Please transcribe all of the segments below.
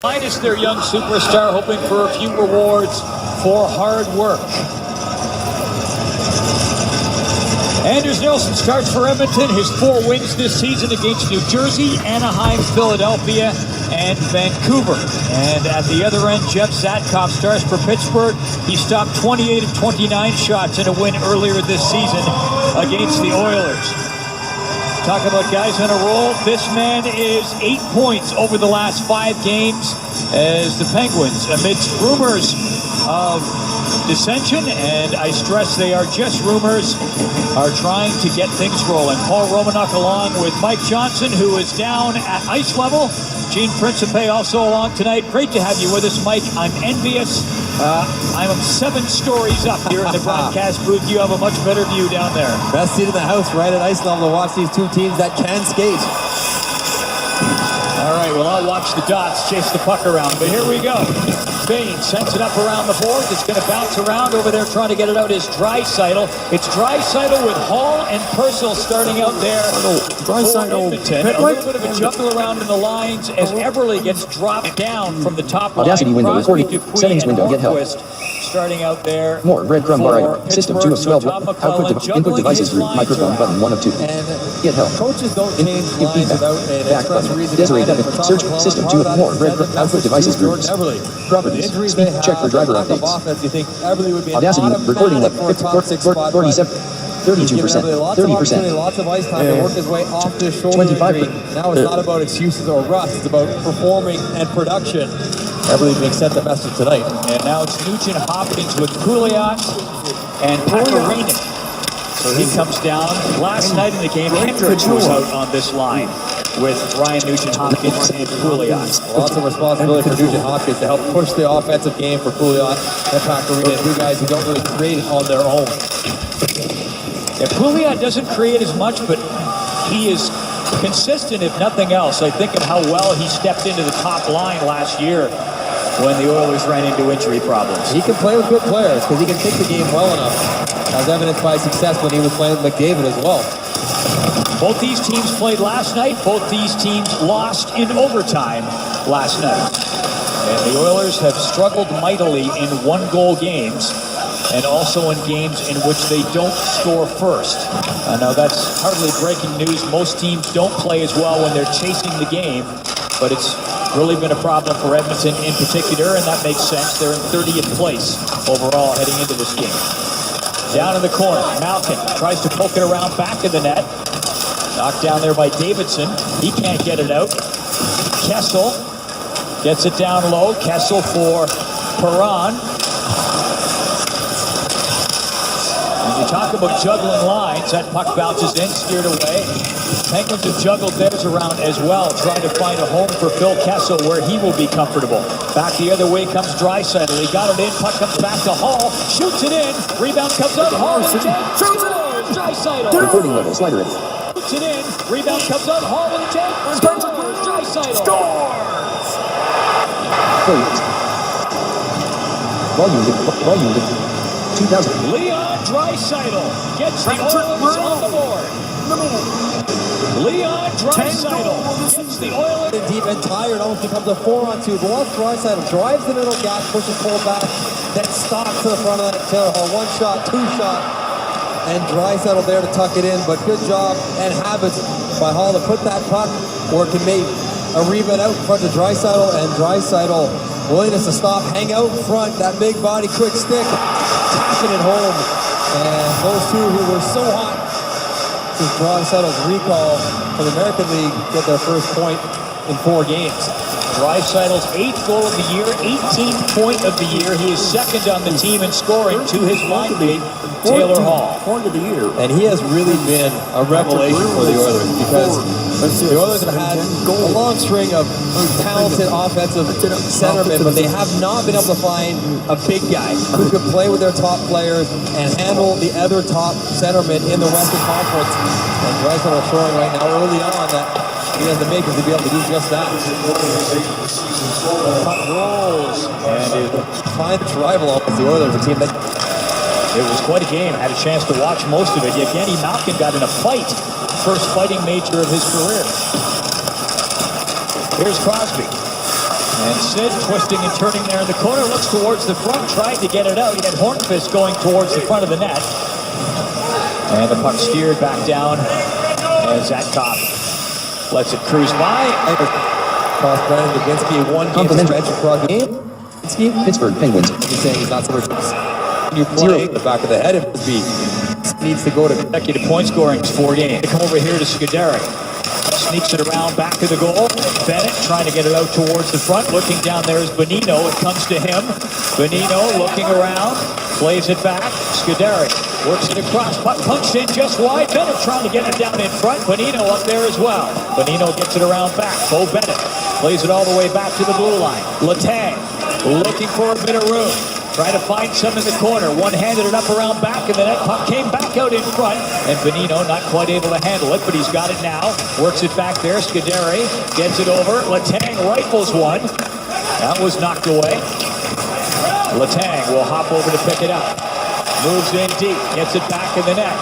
Minus their young superstar, hoping for a few rewards for hard work. Anders Nilsson starts for Edmonton. His 4 wins this season against New Jersey, Anaheim, Philadelphia, and Vancouver. And at the other end, Jeff Zatkoff starts for Pittsburgh. He stopped 28 of 29 shots in a win earlier this season against the Oilers. Talk about guys on a roll. This man is 8 points over the last 5 games as the Penguins, amidst rumors of dissension, and I stress they are just rumors, are trying to get things rolling. Paul Romanuk along with Mike Johnson, who is down at ice level. Gene Principe also along tonight. Great to have you with us, Mike. I'm envious. I'm 7 stories up here in the broadcast booth. You have a much better view down there. Best seat in the house, right at ice level, to watch these two teams that can skate. All right, well, I'll watch the dots chase the puck around, but here we go. Bain sends it up around the board. It's going to bounce around over there. Trying to get it out is Draisaitl. It's Draisaitl with Hall and Purcell starting out there for Edmonton. A little bit of a juggle around in the lines as Everly gets dropped down from the top line. Audacity window, recording, settings window, get help. Starting out there. More breadcrumb bar item. System 2 of 12. Input devices group. Microphone button 1 of 2. Get help. Coaches don't change lines without an express reason. Desiree search system 2 of more breadcrumb output devices groups. Properties. Speed check for driver updates. Audacity recording like 47. 32%. 30%. Lots of ice time to work his way off this shoulder 25%. injury. Now it's not about excuses or rust. It's about performing and production. Everybody being sent the message tonight. And now it's Nugent Hopkins with Pouliot and Pakarinen. So he comes down. Last night in the game, Hendricks was out on this line with Ryan Nugent-Hopkins and Pouliot. Lots of responsibility for Nugent-Hopkins to help push the offensive game for Pouliot and Pakarinen, 2 guys who don't really create it on their own. Yeah, Pouliot doesn't create as much, but he is consistent, if nothing else. I think of how well he stepped into the top line last year when the Oilers ran into injury problems. He can play with good players because he can take the game well enough, as evidenced by success when he was playing with McDavid as well. Both these teams played last night. Both these teams lost in overtime last night. And the Oilers have struggled mightily in 1-goal games and also in games in which they don't score first. Now that's hardly breaking news. Most teams don't play as well when they're chasing the game, but it's really been a problem for Edmonton in particular, and that makes sense. They're in 30th place overall heading into this game. Down in the corner, Malkin tries to poke it around back of the net. Knocked down there by Davidson. He can't get it out. Kessel gets it down low. Kessel for Perron. And you talk about juggling lines. That puck bounces in, steered away. Penguins have juggled theirs around as well, trying to find a home for Phil Kessel where he will be comfortable. Back the other way comes Draisaitl. He got it in. Puck comes back to Hall. Shoots it in. Rebound comes up. Hall with a chance. Shoots it in. Draisaitl. Recording level, slider in. Shoots it in. Rebound comes up. Hall with a chance. Scores. Draisaitl. Scores. Volume 2000. Leon Draisaitl gets the Oilers on the board. Leon Draisaitl gets the Oilers. Deep and tired, almost becomes a 4-on-2. But once Draisaitl drives the middle gap, pushes Cole back, then stops to the front of that Taylor Hall. 1 shot, 2 shot, and Draisaitl there to tuck it in. But good job and habits by Hall to put that puck where it can make a rebound out in front of Draisaitl, and Draisaitl willingness to stop, hang out in front, that big body, quick stick, tapping it home. And those two who were so hot since Draisaitl's recall from the American League get their first point in 4 games. Draisaitl's 8th goal of the year, 18th point of the year. He is second on the team in scoring to his line mate, Taylor Hall. And he has really been a revelation for the Oilers because the Oilers have had a long string of talented offensive centermen, but they have not been able to find a big guy who could play with their top players and handle the other top centermen in the Western Conference. And Draisaitl showing right now early on that he has the makers to be able to do just that. Puck rolls. And it finds its rival up as the Oilers, a team that... It was quite a game. I had a chance to watch most of it. Evgeny Malkin got in a fight. First fighting major of his career. Here's Crosby. And Sid twisting and turning there in the corner, looks towards the front, tried to get it out. He had Hornqvist going towards the front of the net. And the puck steered back down as Zatkov lets it cruise by. Cost Brandon Dubinsky one game stretch across the game. Pittsburg Penguins. He's saying he's not so much. You play the back of the head if it needs to go to consecutive point scoring 4 games. They come over here to Scuderi. Sneaks it around back to the goal. Bennett trying to get it out towards the front. Looking down there is Bonino. It comes to him. Bonino looking around. Plays it back. Scuderi works it across. Puck punched in just wide. Bennett trying to get it down in front. Bonino up there as well. Bonino gets it around back. Bo Bennett plays it all the way back to the blue line. Letang looking for a bit of room. Trying to find some in the corner. One-handed it up around back, and the net puck came back out in front. And Bonino not quite able to handle it, but he's got it now. Works it back there. Scuderi gets it over. Letang rifles one. That was knocked away. Letang will hop over to pick it up. Moves in deep. Gets it back in the net.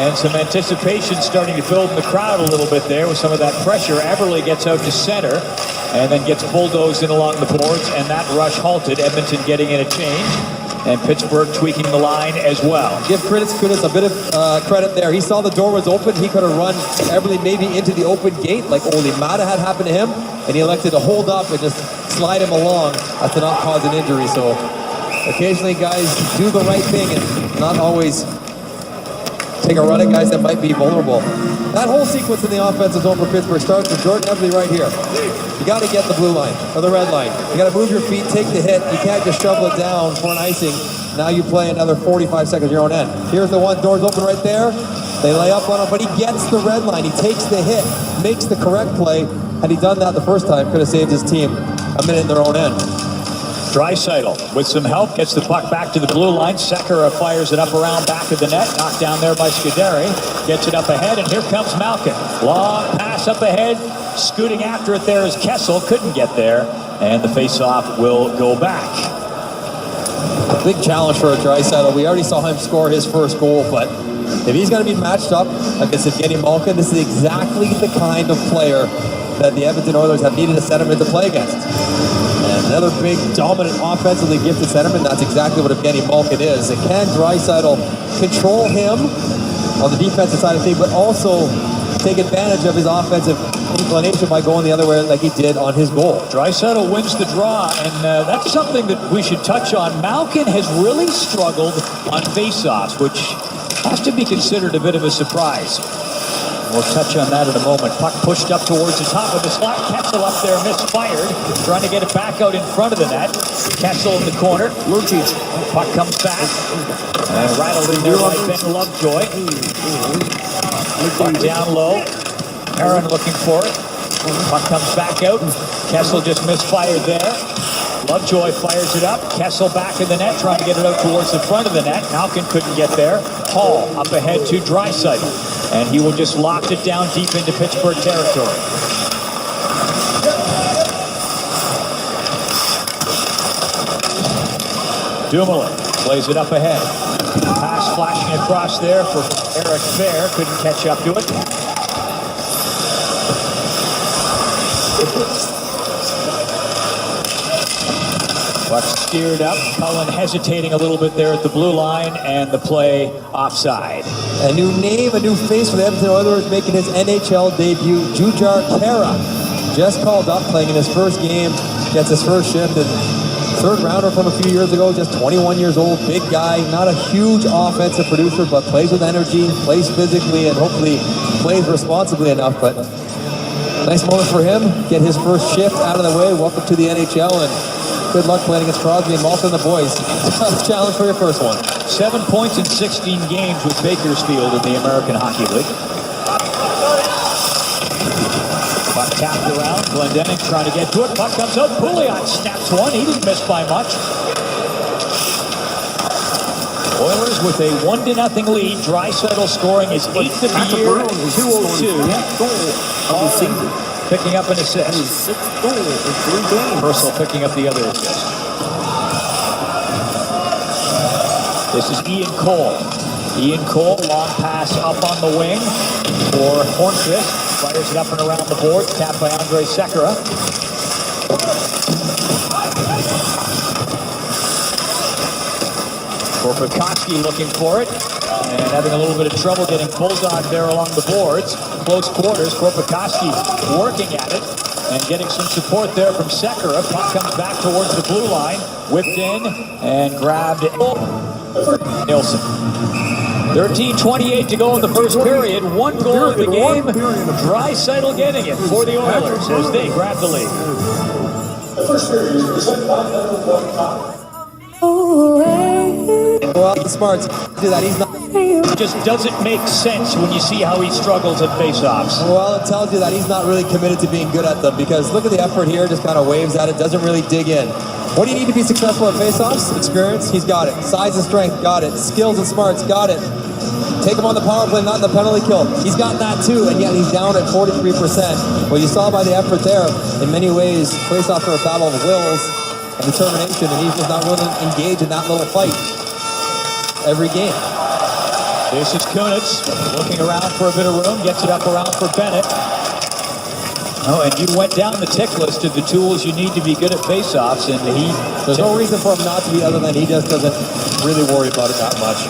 And some anticipation starting to build in the crowd a little bit there with some of that pressure. Everly gets out to center and then gets bulldozed in along the boards, and that rush halted. Edmonton getting in a change, and Pittsburgh tweaking the line as well. Give Kunis a bit of credit there. He saw the door was open. He could have run Everly maybe into the open gate like Olli Mata had happened to him, and he elected to hold up and just slide him along to not cause an injury. So occasionally guys do the right thing and not always take a run at guys that might be vulnerable. That whole sequence in the offensive zone for Pittsburgh starts with Jordan Everly right here. You got to get the blue line or the red line. You got to move your feet, take the hit. You can't just shovel it down for an icing. Now you play another 45 seconds your own end. Here's the one, doors open right there. They lay up on him, but he gets the red line. He takes the hit, makes the correct play. Had he done that the first time, could have saved his team a minute in their own end. Draisaitl with some help gets the puck back to the blue line. Sekera fires it up around back of the net. Knocked down there by Scuderi. Gets it up ahead, and here comes Malkin. Long pass up ahead. Scooting after it there is Kessel. Couldn't get there, and the face-off will go back. A big challenge for Draisaitl. We already saw him score his first goal, but if he's going to be matched up against Evgeny Malkin, this is exactly the kind of player that the Edmonton Oilers have needed to set him into play against. And another big, dominant, offensively gifted centerman, that's exactly what Evgeny Malkin is. And can Draisaitl control him on the defensive side of things, but also take advantage of his offensive inclination by going the other way like he did on his goal? Draisaitl wins the draw, and that's something that we should touch on. Malkin has really struggled on faceoffs, which has to be considered a bit of a surprise. We'll touch on that in a moment. Puck pushed up towards the top of the slot. Kessel up there, misfired. Trying to get it back out in front of the net. Kessel in the corner. Lucic. Puck comes back. And rattled in there by Ben Lovejoy. Puck down low. Aaron looking for it. Puck comes back out. Kessel just misfired there. Lovejoy fires it up. Kessel back in the net, trying to get it out towards the front of the net. Malkin couldn't get there. Hall up ahead to Draisaitl. And he will just lock it down deep into Pittsburgh territory. Dumoulin plays it up ahead. Pass flashing across there for Eric Fair. Couldn't catch up to it. Puck steered up. Cullen hesitating a little bit there at the blue line, and the play offside. A new name, a new face for the Edmonton Oilers making his NHL debut. Jujhar Khaira just called up, playing in his first game, gets his first shift. And third rounder from a few years ago, just 21 years old, big guy, not a huge offensive producer, but plays with energy, plays physically, and hopefully plays responsibly enough. But nice moment for him, get his first shift out of the way. Welcome to the NHL, and good luck playing against Crosby and Malkin and the boys. Tough challenge for your first one. 7 points in 16 games with Bakersfield in the American Hockey League. Puck tapped around. Glendening trying to get to it. Puck comes out. Pouliot snaps one. He didn't miss by much. Oilers with a 1-0 lead. Draisaitl scoring his 8th of the year. 2:02. Of the season. Picking up an assist. His 6th goal in 3 games. Purcell picking up the other assist. This is Ian Cole. Ian Cole, long pass up on the wing for Hornqvist. Fires it up and around the board. Tapped by Andrej Sekera. Korpikoski looking for it and having a little bit of trouble getting bulldog there along the boards. Close quarters. Korpikoski working at it and getting some support there from Sekera. Puck comes back towards the blue line. Whipped in and grabbed Nilsson. 13:28 to go in the first period. One goal in the game. Draisaitl getting it for the Oilers as they grab the lead. Well, the Smarts do that. He's not. It just doesn't make sense when you see how he struggles at faceoffs. Well, it tells you that he's not really committed to being good at them, because look at the effort here, just kind of waves at it, doesn't really dig in. What do you need to be successful at faceoffs? Experience, he's got it. Size and strength, got it. Skills and smarts, got it. Take him on the power play, not in the penalty kill. He's got that too, and yet he's down at 43%. Well, you saw by the effort there, in many ways, faceoffs are a battle of wills and determination, and he's just not willing to engage in that little fight every game. This is Kunitz looking around for a bit of room, gets it up around for Bennett. Oh, and you went down the tick list of the tools you need to be good at faceoffs, and there's no reason for him not to be, other than he just doesn't really worry about it that much.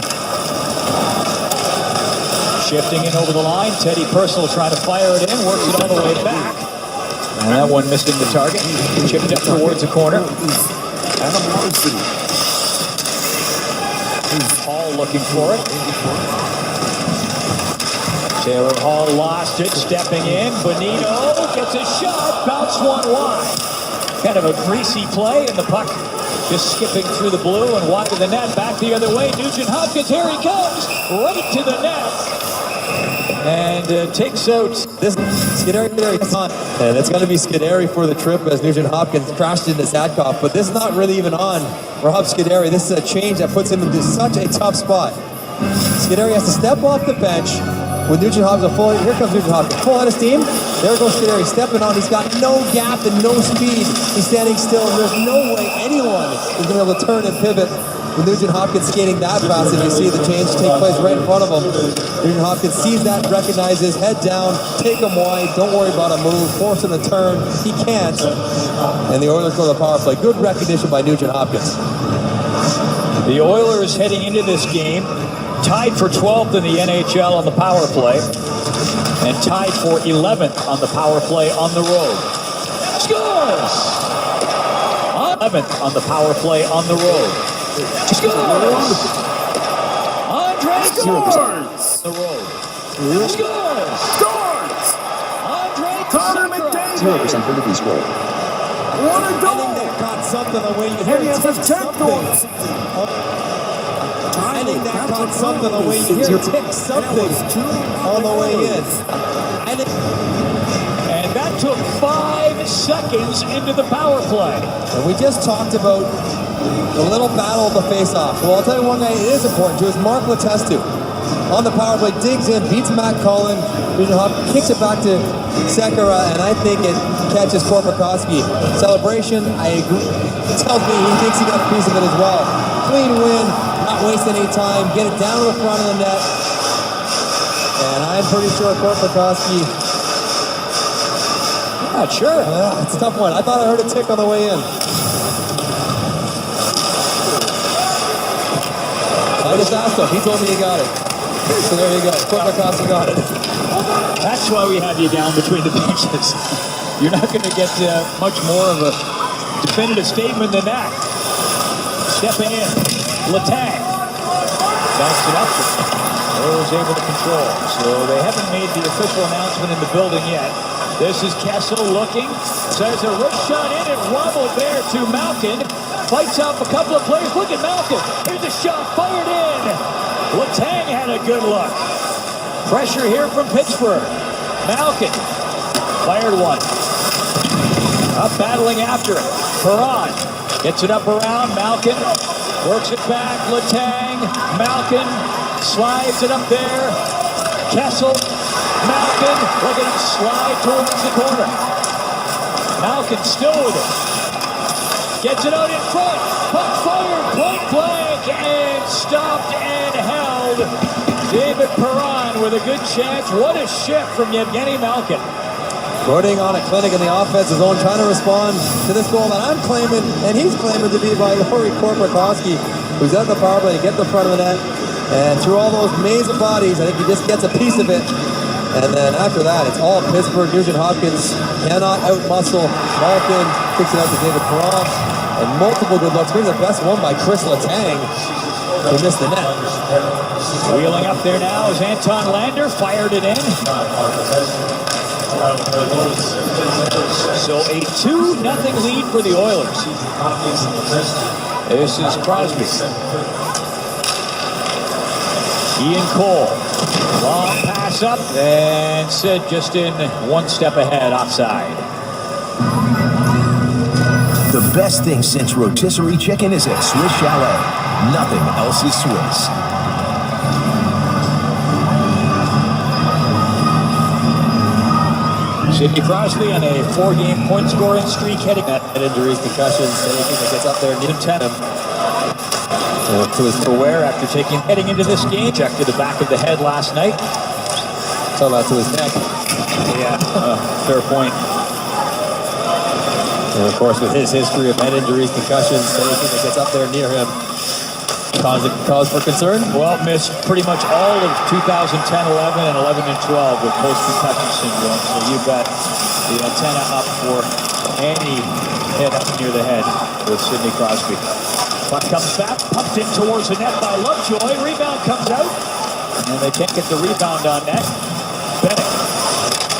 Shifting in over the line, Teddy Purcell trying to fire it in, works it all the way back. And that one missing the target. Chipped it towards the corner. Hall looking for it. Taylor Hall lost it, stepping in. Bonito gets a shot, bounced one wide. Kind of a greasy play, and the puck just skipping through the blue and wide of the net. Back the other way, Nugent Hopkins, here he comes, right to the net. And takes out this Scuderi, and it's going to be Scuderi for the trip as Nugent Hopkins crashed into Sadkoff. But this is not really even on Rob Scuderi. This is a change that puts him into such a tough spot. Scuderi has to step off the bench with Nugent Hopkins. Here comes Nugent Hopkins, full head of steam. There goes Scuderi stepping on. He's got no gap and no speed. He's standing still, and there's no way anyone is going to be able to turn and pivot with Nugent Hopkins skating that fast. And you see the change take place right in front of him. Nugent Hopkins sees that, recognizes, head down, take him wide, don't worry about a move, force him to turn. He can't. And the Oilers go to the power play. Good recognition by Nugent Hopkins. The Oilers heading into this game tied for 12th in the NHL on the power play and tied for 11th on the power play on the road. Scores! 11th on the power play on the road. Scores! Andre scores! The road. Scores! Scores! Andre Connor McDavid! 0% vertical score. What a I think goal! that caught something the way you hear And he has it his tick 10th goal of the something. season. I think that caught something the way you hear it tick something on the way in. I think. And that took 5 seconds into the power play. And we just talked about the little battle of the face-off. Well, I'll tell you one guy it is important to is Mark Letestu. On the power play, digs in, beats Matt Cullen, kicks it back to Sekera, and I think it catches Korpikoski. Celebration, I agree. It tells me he thinks he got a piece of it as well. Clean win, not waste any time, get it down to the front of the net. And I'm pretty sure Korpikoski. I'm not sure. It's a tough one. I thought I heard a tick on the way in. I just asked him. He told me he got it. So there you go. Korpikoski got it. That's why we have you down between the benches. You're not going to get much more of a definitive statement than that. Stepping in, Letang. Backs it up. Oilers able to control. So they haven't made the official announcement in the building yet. This is Kessel looking. Says a wrist shot in and wobbled there to Malkin. Fights off a couple of players. Look at Malkin. Here's a shot fired in. Letang had a good look. Pressure here from Pittsburgh. Malkin fired one. Up battling after it. Perron gets it up around. Malkin works it back. Letang. Malkin slides it up there. Kessel. Malkin. Look at him slide towards the corner. Malkin still with it. Gets it out in front. Puck fired. Point blank. And stopped and held. David Perron with a good chance. What a shift from Yevgeny Malkin. Putting on a clinic in the offensive zone, trying to respond to this goal that I'm claiming, and he's claiming to be by Lori Korpikoski, who who's out in the power play, get in the front of the net, and through all those maze of bodies, I think he just gets a piece of it. And then after that, it's all Pittsburgh. Nugent Hopkins cannot out-muscle Malkin, kicks it out to David Perron, and multiple good looks. Maybe the best one by Chris Letang, who missed the net. Wheeling up there now is Anton Lander, fired it in. So a 2-0 lead for the Oilers. This is Crosby. Ian Cole. Long pass up, and Sid just in one step ahead, offside. The best thing since rotisserie chicken is at Swiss Chalet. Nothing else is Swiss. Sidney Crosby on a 4-game point scoring streak heading at injuries, concussions, anything that gets up there near him. To his aware after heading into this game. Check to the back of the head last night. Talking about to his neck. Yeah, fair point. And of course, with his history of head injuries, concussions, anything that gets up there near him, cause for concern? Well, missed pretty much all of 2010-11 and 11-12 with post-concussion syndrome. So you've got the antenna up for any hit up near the head with Sidney Crosby. Puck comes back, pumped in towards the net by Lovejoy. Rebound comes out, and they can't get the rebound on net. Bennett,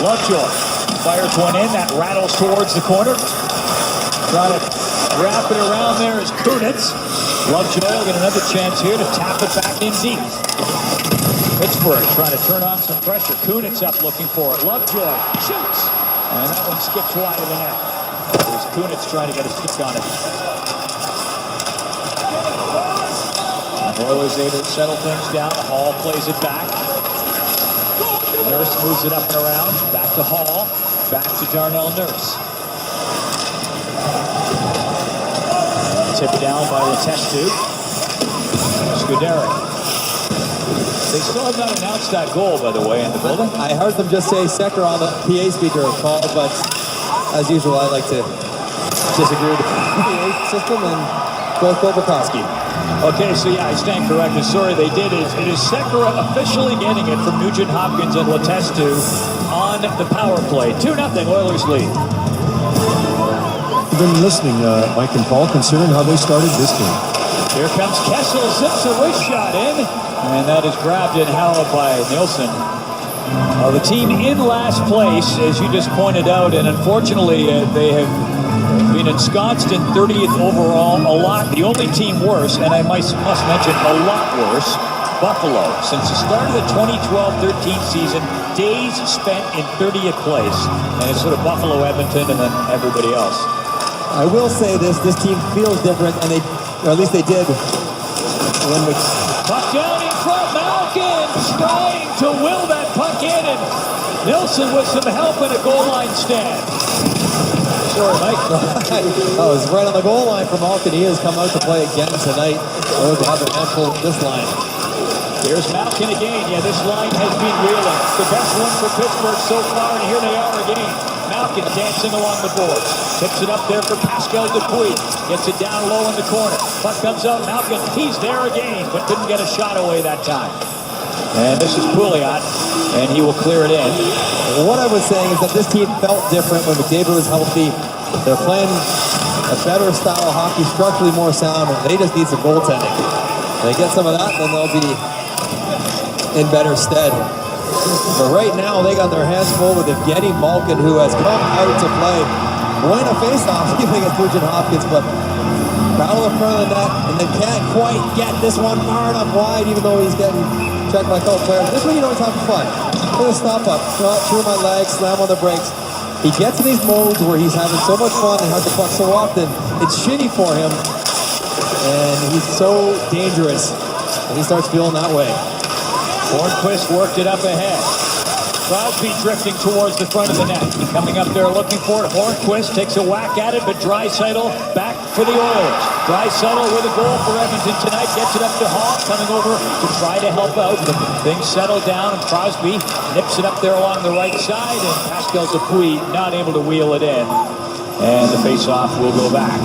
Lovejoy fires one in, that rattles towards the corner. Trying to wrap it around there is Kunitz. Lovejoy will get another chance here to tap it back in deep. Pittsburgh trying to turn on some pressure. Kunitz up looking for it. Lovejoy shoots, and that one skips wide of the net. There's Kunitz trying to get a stick on it. Oilers able to settle things down. Hall plays it back. Nurse moves it up and around. Back to Hall. Back to Darnell Nurse. Tipped down by Letestu. Scuderi. They still have not announced that goal, by the way, in the building. I heard them just say Secker on the PA speaker call, but as usual, I like to disagree with the PA system and go with Bobakowski. Okay, so yeah, I stand corrected. Sorry, they did it. It is Sekera officially getting it from Nugent Hopkins and Letestu on the power play. 2-0 Oilers lead. You've been listening, Mike and Paul, considering how they started this game. Here comes Kessel, zips a wrist shot in, and that is grabbed and held by Nielsen. The team in last place, as you just pointed out, and unfortunately they have been ensconced in 30th overall. The only team worse, and I must mention a lot worse, Buffalo. Since the start of the 2012-13 season, days spent in 30th place. And it's sort of Buffalo, Edmonton, and then everybody else. I will say this team feels different, and or at least they did when we... Puck down in front, Malkin trying to will that puck in, and Nilsson with some help in a goal line stand. Sorry, Mike. Oh, it's right on the goal line for Malkin. He has come out to play again tonight. We'll have a handful of this line. Here's Malkin again. Yeah, this line has been reeling. It's the best one for Pittsburgh so far, and here they are again. Malkin dancing along the boards. Tips it up there for Pascal Dupuis. Gets it down low in the corner. Puck comes out. Malkin, he's there again, but couldn't get a shot away that time. And this is Pouliot, and he will clear it in. What I was saying is that this team felt different when McDavid was healthy. They're playing a better style of hockey, structurally more sound, and they just need some goaltending. They get some of that, then they'll be in better stead. But right now, they got their hands full with Evgeny Malkin, who has come out to play. Win a faceoff, even against Nugent Hopkins, but battle in front of the net, and then can't quite get this one far enough wide, even though he's getting checked by couple players. This one, you know, he's having fun. Put a stop up, through my legs, slam on the brakes. He gets in these modes where he's having so much fun and has the puck so often, it's shitty for him, and he's so dangerous, and he starts feeling that way. Hornquist worked it up ahead. Crosby drifting towards the front of the net. Coming up there looking for it. Hornquist takes a whack at it, but Draisaitl back for the Oilers. Draisaitl with a goal for Edmonton tonight. Gets it up to Hall, coming over to try to help out. But things settle down, and Crosby nips it up there along the right side, and Pascal Dupuis not able to wheel it in. And the face-off will go back.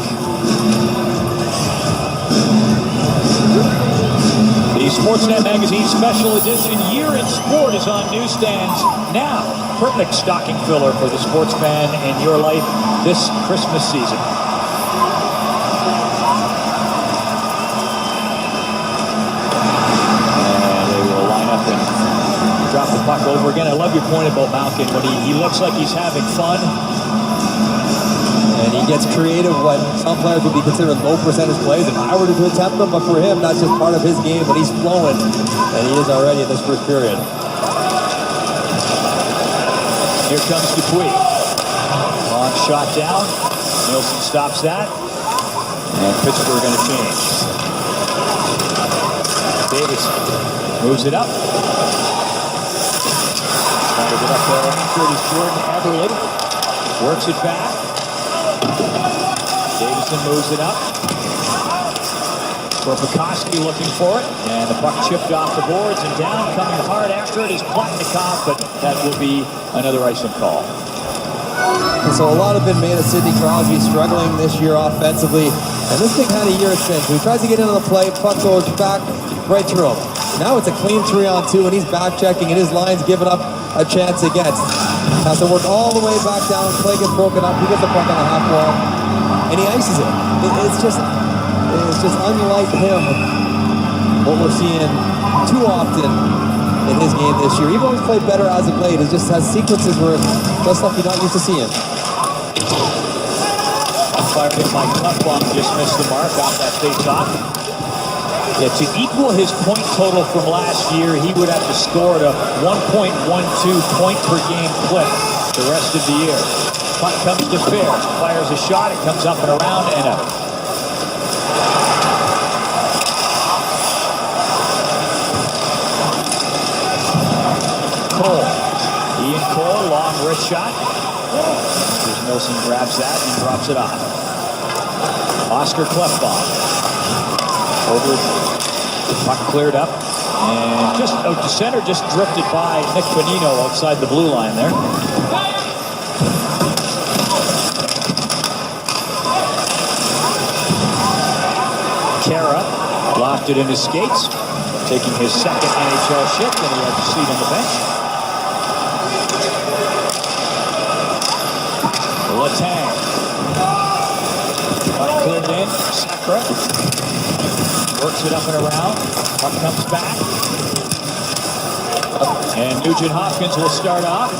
Sportsnet Magazine special edition Year in Sport is on newsstands now. Perfect stocking filler for the sports fan in your life this Christmas season. And they will line up and drop the puck over again. I love your point about Malkin when he looks like he's having fun. And he gets creative when some players would be considered low percentage plays. If I were to attempt them, but for him, that's just part of his game. But he's flowing, and he is already in this first period. Here comes Dupuis. Long shot down. Nielsen stops that. And Pittsburgh going to change. Davis moves it up. Trying to get up there. Third is Jordan Eberle. Works it back. Davison moves it up. Korpikoski looking for it. And the puck chipped off the boards and down. Coming hard after it is Plotnikov, but that will be another icing call. And so a lot have been made of Sidney Crosby struggling this year offensively. And this thing had a year since. He tries to get into the play, puck goes back right through him. Now it's a clean 3-on-2, and he's back checking, and his line's giving up a chance against. Has to work all the way back down. Play gets broken up. He gets the puck on the half wall, and he ices it. It's just unlike him. What we're seeing too often in his game this year. Even though he's played better as of late, it just has sequences where that's stuff you're not used to seeing. Fire hit by Klefbom just missed the mark off that face-off. Yeah, to equal his point total from last year, he would have to score at a 1.12 point per game clip the rest of the year. Puck comes to Fair, fires a shot, it comes up and around and out. Cole. Ian Cole, long wrist shot. Nielsen grabs that and drops it off. Oscar Klefbom. Over, the puck cleared up, and just out to center, just drifted by Nick Bonino outside the blue line there. Kara locked it in his skates, taking his second NHL shift, and he has a seat on the bench. Letang. Puck cleared in, Sakra. Works it up and around. Puck comes back. And Nugent Hopkins will start off.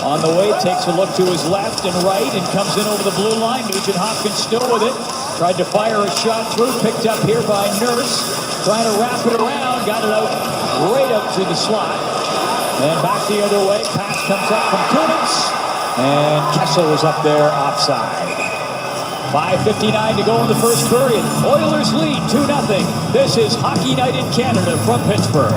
On the way, takes a look to his left and right and comes in over the blue line. Nugent Hopkins still with it. Tried to fire a shot through. Picked up here by Nurse. Trying to wrap it around. Got it out right up to the slot. And back the other way. Pass comes up from Kunitz. And Kessel is up there offside. 5:59 to go in the first period. Oilers lead 2-0. This is Hockey Night in Canada from Pittsburgh.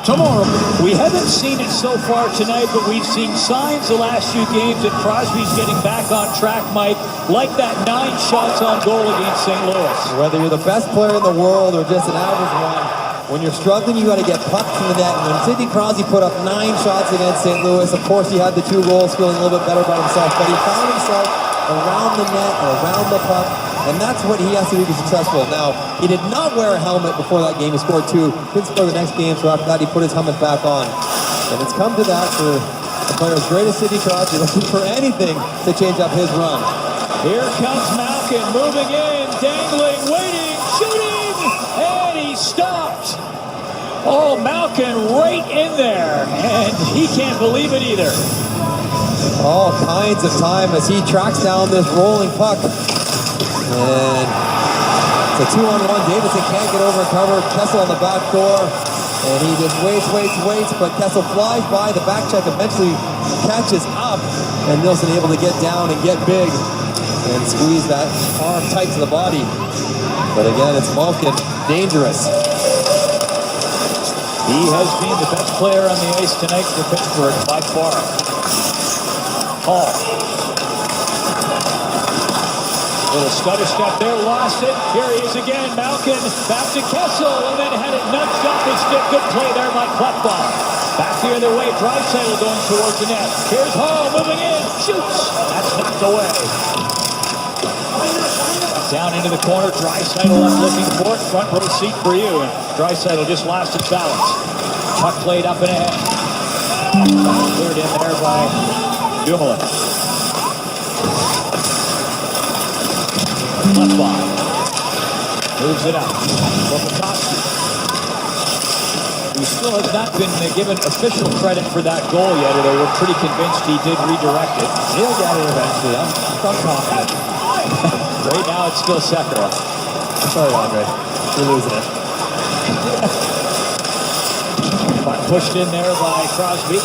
Tomorrow, we haven't seen it so far tonight, but we've seen signs the last few games that Crosby's getting back on track, Mike, like that 9 shots on goal against St. Louis. Whether you're the best player in the world or just an average one, when you're struggling, you got to get pucks in the net. And when Sidney Crosby put up 9 shots against St. Louis, of course he had the 2 goals, feeling a little bit better about himself, but he found himself around the net and around the puck, and that's what he has to do to be successful. Now, he did not wear a helmet before that game. He scored 2. Didn't score the next game, so after that he put his helmet back on. And it's come to that for the player as great as Sidney Crosby, looking for anything to change up his run. Here comes Malkin, moving in, dangling, waiting, shooting, and he stopped. Oh, Malkin right in there, and he can't believe it either. All kinds of time as he tracks down this rolling puck. And it's a 2-on-1. Davison can't get over and cover. Kessel on the back door. And he just waits, but Kessel flies by. The back check eventually catches up. And Nielsen able to get down and get big and squeeze that arm tight to the body. But again, it's Malkin. Dangerous. He has been the best player on the ice tonight for Pittsburgh by far. Hall. Little stutter step there, lost it. Here he is again, Malkin. Back to Kessel, and then had it nudged off his stick. Good play there by Klefbom. Back the other way, Draisaitl going towards the net. Here's Hall moving in, shoots. That's knocked away. Down into the corner, Draisaitl left looking for it. Front row seat for you. And Draisaitl just lost its balance. Puck played up and ahead. Cleared in there by Dumoulin. Left by. Moves it up. Kopitarski, who still has not been given official credit for that goal yet, although we're pretty convinced he did redirect it. He'll get it eventually. I'm confident. Right now it's still Sekera. Sorry, Andre. You're losing it. Pushed in there by Crosby.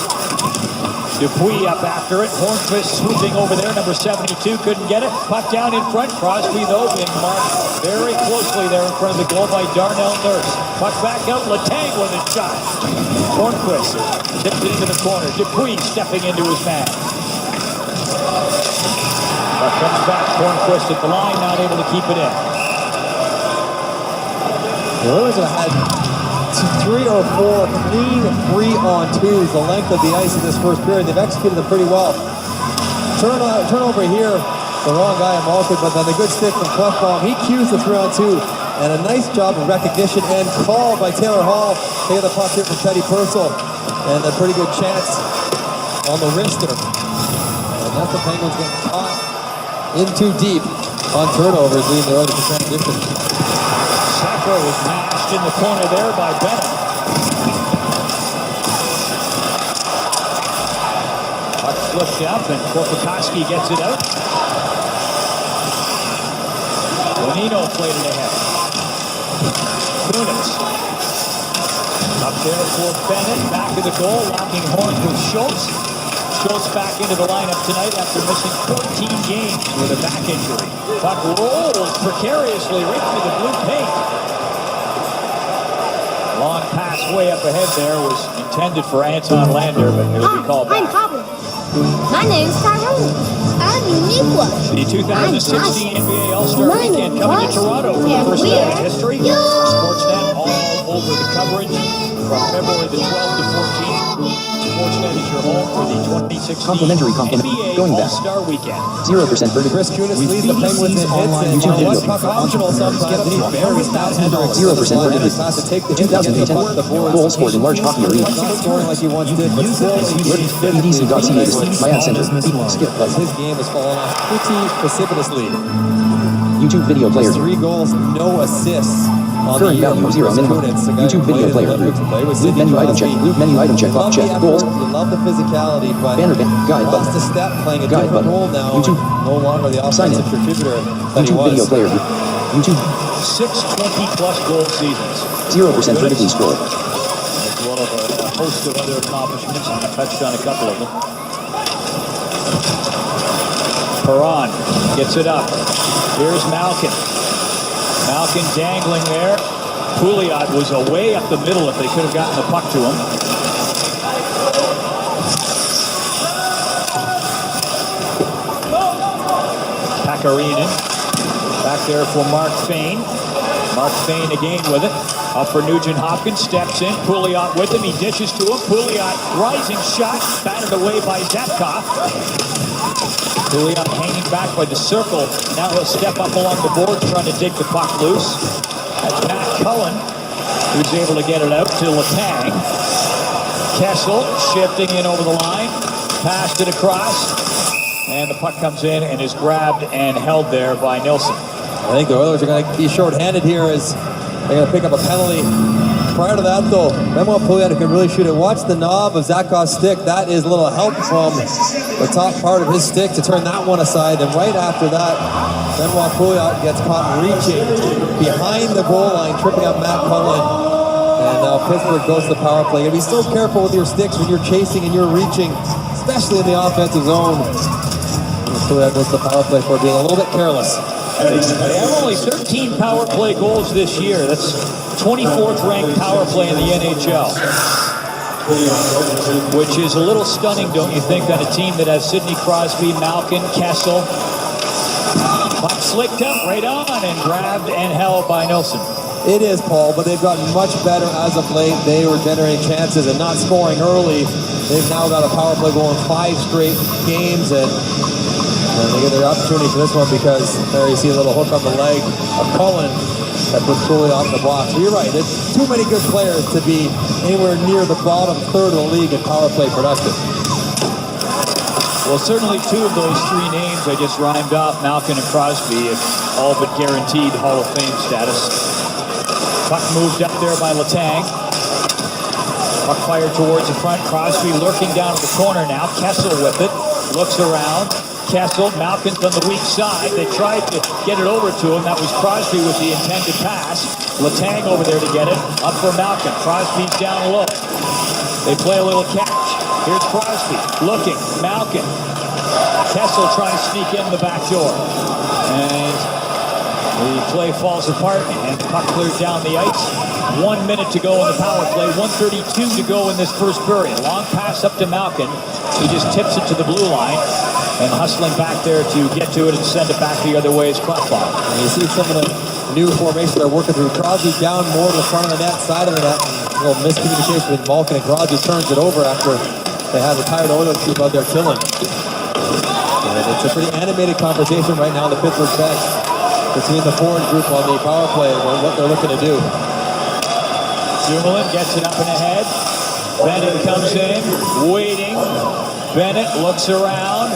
Dupuis up after it. Hornqvist swooping over there. Number 72 couldn't get it. Puck down in front. Crosby, though, being marked very closely there in front of the goal by Darnell Nurse. Puck back out. Letang with a shot. Hornqvist tipped it into the corner. Dupuis stepping into his man. Puck comes back. Hornqvist at the line, not able to keep it in. The Oilers have had 3 or 4 clean 3-on-2s the length of the ice in this first period. They've executed them pretty well. Turnover here, the wrong guy in Malkin, but then a good stick from Klefbom. He cues the 3-on-2, and a nice job of recognition and call by Taylor Hall. They get the puck here from Teddy Purcell, and a pretty good chance on the wrister. And that's the Penguins getting caught in too deep on turnovers, leading the Oilers to transition. Sekera was mashed in the corner there by Bennett. Puck flipped up and Kopitarski gets it out. Bonino played it ahead. Kunis. Up there for Bennett. Back to the goal. Locking horns with Schultz. Schultz back into the lineup tonight after missing 14 games with a back injury. Puck rolls precariously right through the blue paint. Long pass way up ahead there was intended for Anton Lander, but it'll be called I'm back. Pablo. My name's Tyrone. I'm unique one. The 2016 NBA All-Star Weekend coming to Toronto for the first time in history. Sportsnet all over the coverage from February the 12th to 14th. Sportsnet is your home for the 2016 Complimentary compliment. NBA Going back. All-Star Weekend. 0% verdict. Chris Kunis leads the Penguins in hits, and YouTube what's video. puck optional sometimes, and he buries that Hendricks. 0% verdict. Has to take the hit to get the puck to the boards. Goal scored in large hockey arena. Not scoring like he once did, but still EDC.ca display. My ad center. Skip button. his game has fallen off pretty precipitously. YouTube video player. 3 goals, no assists. On Current the year value for 0 minimum. Kunis, the guy YouTube who video played player in group. Olympics, played with Loop Sidney menu item check. Crosby. Loop menu item check. You love Check. the Goals. effort, you love the physicality, but Banner guide lost button. a step playing a Guide different button. role now. YouTube. No longer the Sign offensive in. contributor that he YouTube video was. player group. YouTube. 620-plus goal seasons. 0% vertically scroll. As well as a host of other accomplishments. I touched on a couple of them. Perron gets it up. Here's Malkin. Malkin dangling there. Pouliot was away up the middle if they could have gotten the puck to him. Pakarinen back there for Mark Fane. Mark Fane again with it. Up for Nugent Hopkins, steps in. Pouliot with him, he dishes to him. Pouliot, rising shot, batted away by Zapkov. Pouliot hanging back by the circle. Now he'll step up along the board trying to take the puck loose. That's Matt Cullen, who's able to get it out to Letang. Kessel shifting in over the line. Passed it across. And the puck comes in and is grabbed and held there by Nilsson. I think the Oilers are going to be short-handed here as they're going to pick up a penalty. Prior to that, though, Benoit Pouliot can really shoot it. Watch the knob of Zakov's stick. That is a little help from the top part of his stick to turn that one aside. And right after that, Benoit Pouliot gets caught reaching behind the goal line, tripping up Matt Cullen. And now Pittsburgh goes to the power play. You gotta be so careful with your sticks when you're chasing and you're reaching, especially in the offensive zone. Pouliot goes to the power play for being a little bit careless. They have only 13 power play goals this year. That's 24th ranked power play in the NHL. Which is a little stunning, don't you think, on a team that has Sidney Crosby, Malkin, Kessel. Puck slicked up right on and grabbed and held by Nilsson. It is, Paul, but they've gotten much better as of late. They were generating chances and not scoring early. They've now got a power play going 5 straight games, and And they get their opportunity for this one because there you see a little hook on the leg of Cullen that puts Cooley off the block. So you're right, there's too many good players to be anywhere near the bottom third of the league in power play production. Well, certainly two of those three names I just rhymed off, Malkin and Crosby, have all but guaranteed Hall of Fame status. Puck moved up there by Letang. Puck fired towards the front. Crosby lurking down to the corner now. Kessel with it. Looks around. Kessel, Malkin's on the weak side. They tried to get it over to him. That was Crosby with the intended pass. Letang over there to get it. Up for Malkin. Crosby's down low. They play a little catch. Here's Crosby looking. Malkin. Kessel trying to sneak in the back door. And the play falls apart and the puck cleared down the ice. 1 minute to go in the power play. 1:32 to go in this first period. Long pass up to Malkin. He just tips it to the blue line. And hustling back there to get to it and send it back the other way is Klefbom. And you see some of the new formation they're working through. Crosby down more to the front of the net, side of the net. A little miscommunication with Malkin, and Crosby turns it over after they had the tired Oilers group out there killing. And it's a pretty animated conversation right now on the Pittsburgh bench between the forward group on the power play and what they're looking to do. Dumoulin gets it up and ahead. Bennett comes in, waiting. Bennett looks around,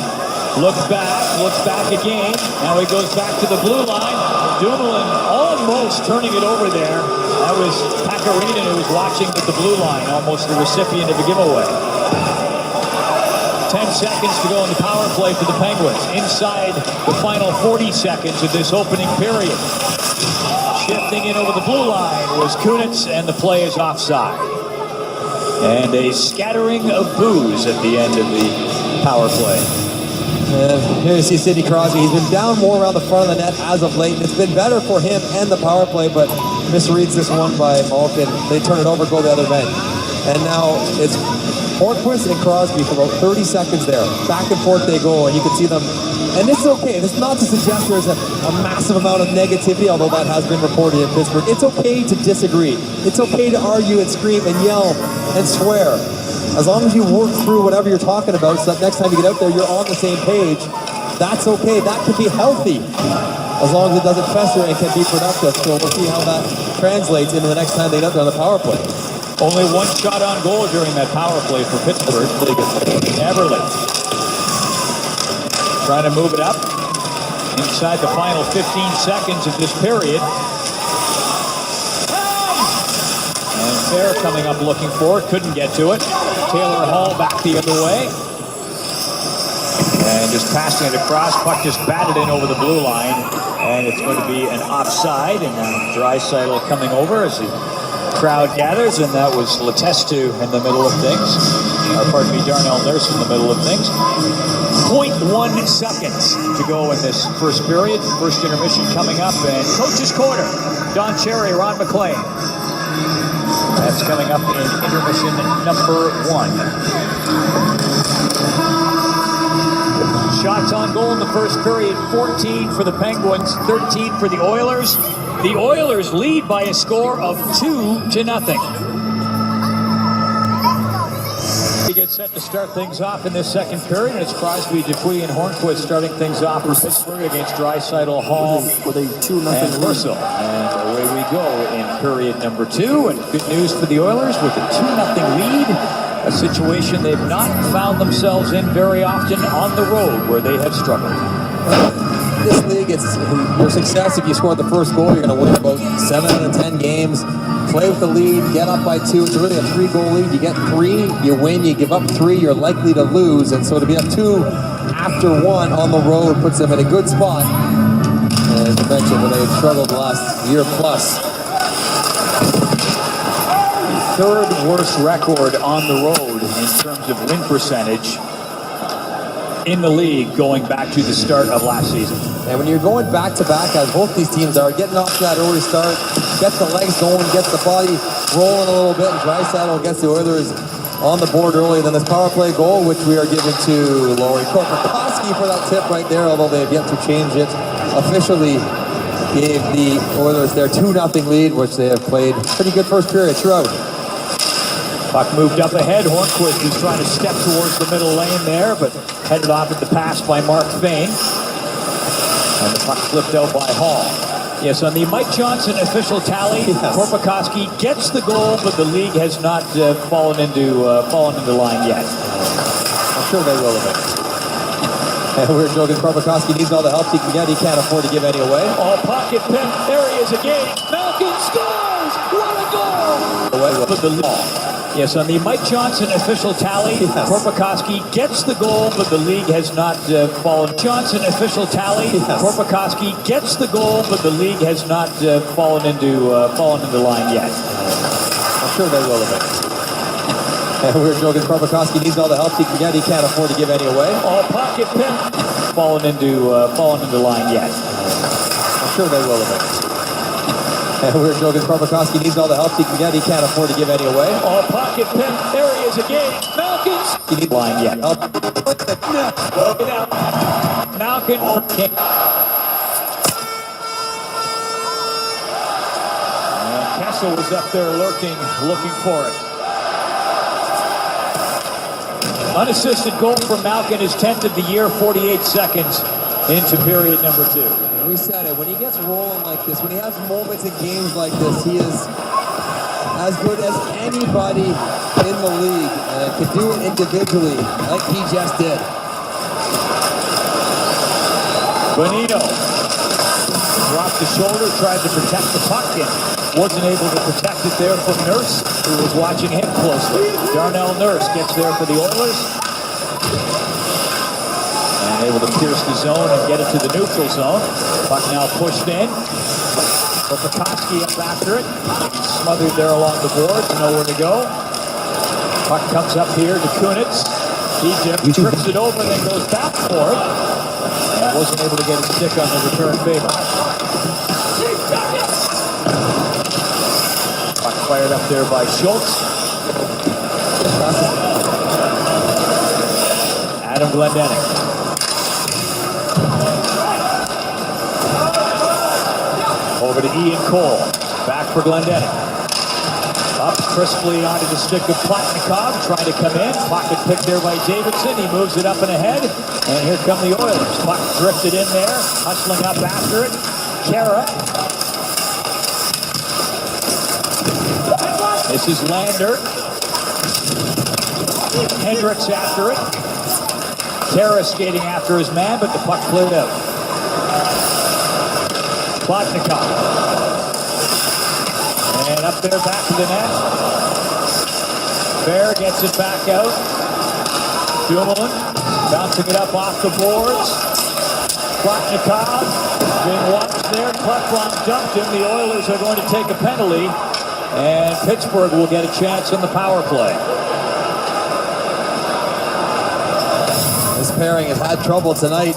looks back again. Now he goes back to the blue line. Dumoulin almost turning it over there. That was Pakarinen who was watching at the blue line, almost the recipient of a giveaway. 10 seconds to go in the power play for the Penguins. Inside the final 40 seconds of this opening period. Shifting in over the blue line was Kunitz, and the play is offside. And a scattering of boos at the end of the power play. And here you see Sidney Crosby. He's been down more around the front of the net as of late. And it's been better for him and the power play, but misreads this one by Malkin. They turn it over, go the other way. And now it's Hornquist and Crosby for about 30 seconds there. Back and forth they go, and you can see them. And this is okay. This is not to suggest there's a massive amount of negativity, although that has been reported in Pittsburgh. It's okay to disagree. It's okay to argue and scream and yell and swear. As long as you work through whatever you're talking about so that next time you get out there, you're on the same page. That's okay. That can be healthy as long as it doesn't fester and can be productive. So we'll see how that translates into the next time they get out there on the power play. Only one shot on goal during that power play for Pittsburgh. Everly trying to move it up inside the final 15 seconds of this period. And Fair coming up looking for it, couldn't get to it. Taylor Hall back the other way. And just passing it across, puck just batted in over the blue line. And it's going to be an offside, and Draisaitl coming over as the crowd gathers, and that was Letestu in the middle of things. Pardon me, Darnell Nurse in the middle of things. 0.1 seconds to go in this first period. First intermission coming up, and Coach's Corner. Don Cherry, Ron McLean. That's coming up in intermission number 1. Shots on goal in the first period, 14 for the Penguins, 13 for the Oilers. The Oilers lead by a score of 2-0. We get set to start things off in this second period, and it's Crosby, Dupuis, and Hornquist starting things off for Pittsburgh against Draisaitl, Hall, with a 2-0 and Russell. And away we go in period number 2. And good news for the Oilers with a 2-0 lead, a situation they've not found themselves in very often on the road where they have struggled. This league, it's your success. If you score the first goal, you're going to win about 7 out of 10 games. Play with the lead, get up by 2. It's really a 3-goal lead. You get 3, you win. You give up 3, you're likely to lose. And so to be up 2 after 1 on the road puts them in a good spot. As you mentioned, when they've struggled the last year plus. Third worst record on the road in terms of win percentage in the league going back to the start of last season. And when you're going back-to-back, as both these teams are, getting off to that early start, gets the legs going, gets the body rolling a little bit, and Draisaitl gets the Oilers on the board early. Then this power play goal, which we are giving to Laurie Kokoski for that tip right there, although they have yet to change it. Officially gave the Oilers their 2-0 lead, which they have played pretty good first period throughout. Puck moved up ahead. Hornquist was trying to step towards the middle lane there, but headed off at the pass by Mark Fane. And the puck flipped out by Hall. Yes, on the Mike Johnson official tally, Korpikoski gets the goal, but the league has not fallen into line yet. I'm sure they will eventually. And we're joking, Korpikoski needs all the help he can get. He can't afford to give any away. All pocket pin. There he is again. Malkin scores! What a goal! But the yes, on the Mike Johnson official tally, Korpikoski gets the goal, but the league has not fallen. Johnson official tally, Korpikoski gets the goal, but the league has not fallen into line yet. I'm sure they will eventually. And we're joking, Korpikoski needs all the help he can get. He can't afford to give any away. All pocket pin. Fallen into line yet. I'm sure they will eventually. And we're joking, Korpikoski needs all the help he can get. He can't afford to give any away. All pocket pin. There he is again. Malkin's line yet. Malkin. Kessel was up there looking for it. Unassisted goal from Malkin, his 10th of the year, 48 seconds into period number 2. We said it, when he gets rolling like this, when he has moments in games like this, he is as good as anybody in the league and can do it individually like he just did. Bonino dropped the shoulder, tried to protect the puck and wasn't able to protect it there from Nurse, who was watching him closely. Darnell Nurse gets there for the Oilers. And able to pierce the zone and get it to the neutral zone. Puck now pushed in. Korpikoski up after it. Smothered there along the boards, nowhere to go. Puck comes up here to Kunitz. He trips it over and then goes back for it. And wasn't able to get his stick on the return favor. Puck fired up there by Schultz. Adam Glendening. Over to Ian Cole. Back for Glendening. Up crisply onto the stick of Plotnikov. Trying to come in. Pocket pick there by Davidson. He moves it up and ahead. And here come the Oilers. Puck drifted in there. Hustling up after it. Kara. This is Lander. Hendricks after it. Kara skating after his man, but the puck cleared out. Plotnikov. And up there back to the net. Bear gets it back out. Dumoulin bouncing it up off the boards. Plotnikov being watched there. Klefbom dumped him. The Oilers are going to take a penalty. And Pittsburgh will get a chance on the power play. This pairing has had trouble tonight.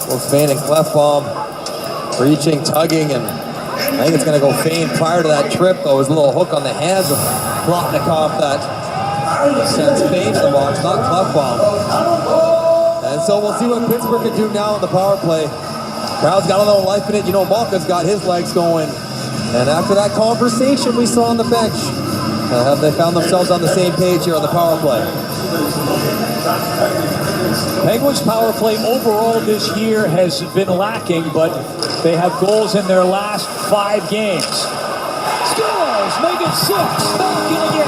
Both Fane and Klefbom reaching, tugging, and I think it's going to go Fane prior to that trip, though. His little hook on the hands of Plotnikov that sends Fane to the box, not Klefbom. And so we'll see what Pittsburgh can do now in the power play. Crowd's got a little life in it. You know, Malkin's got his legs going. And after that conversation we saw on the bench, have they found themselves on the same page here on the power play? Penguins' power play overall this year has been lacking, but they have goals in their last 5 games. Scores, make it 6, Malkin again.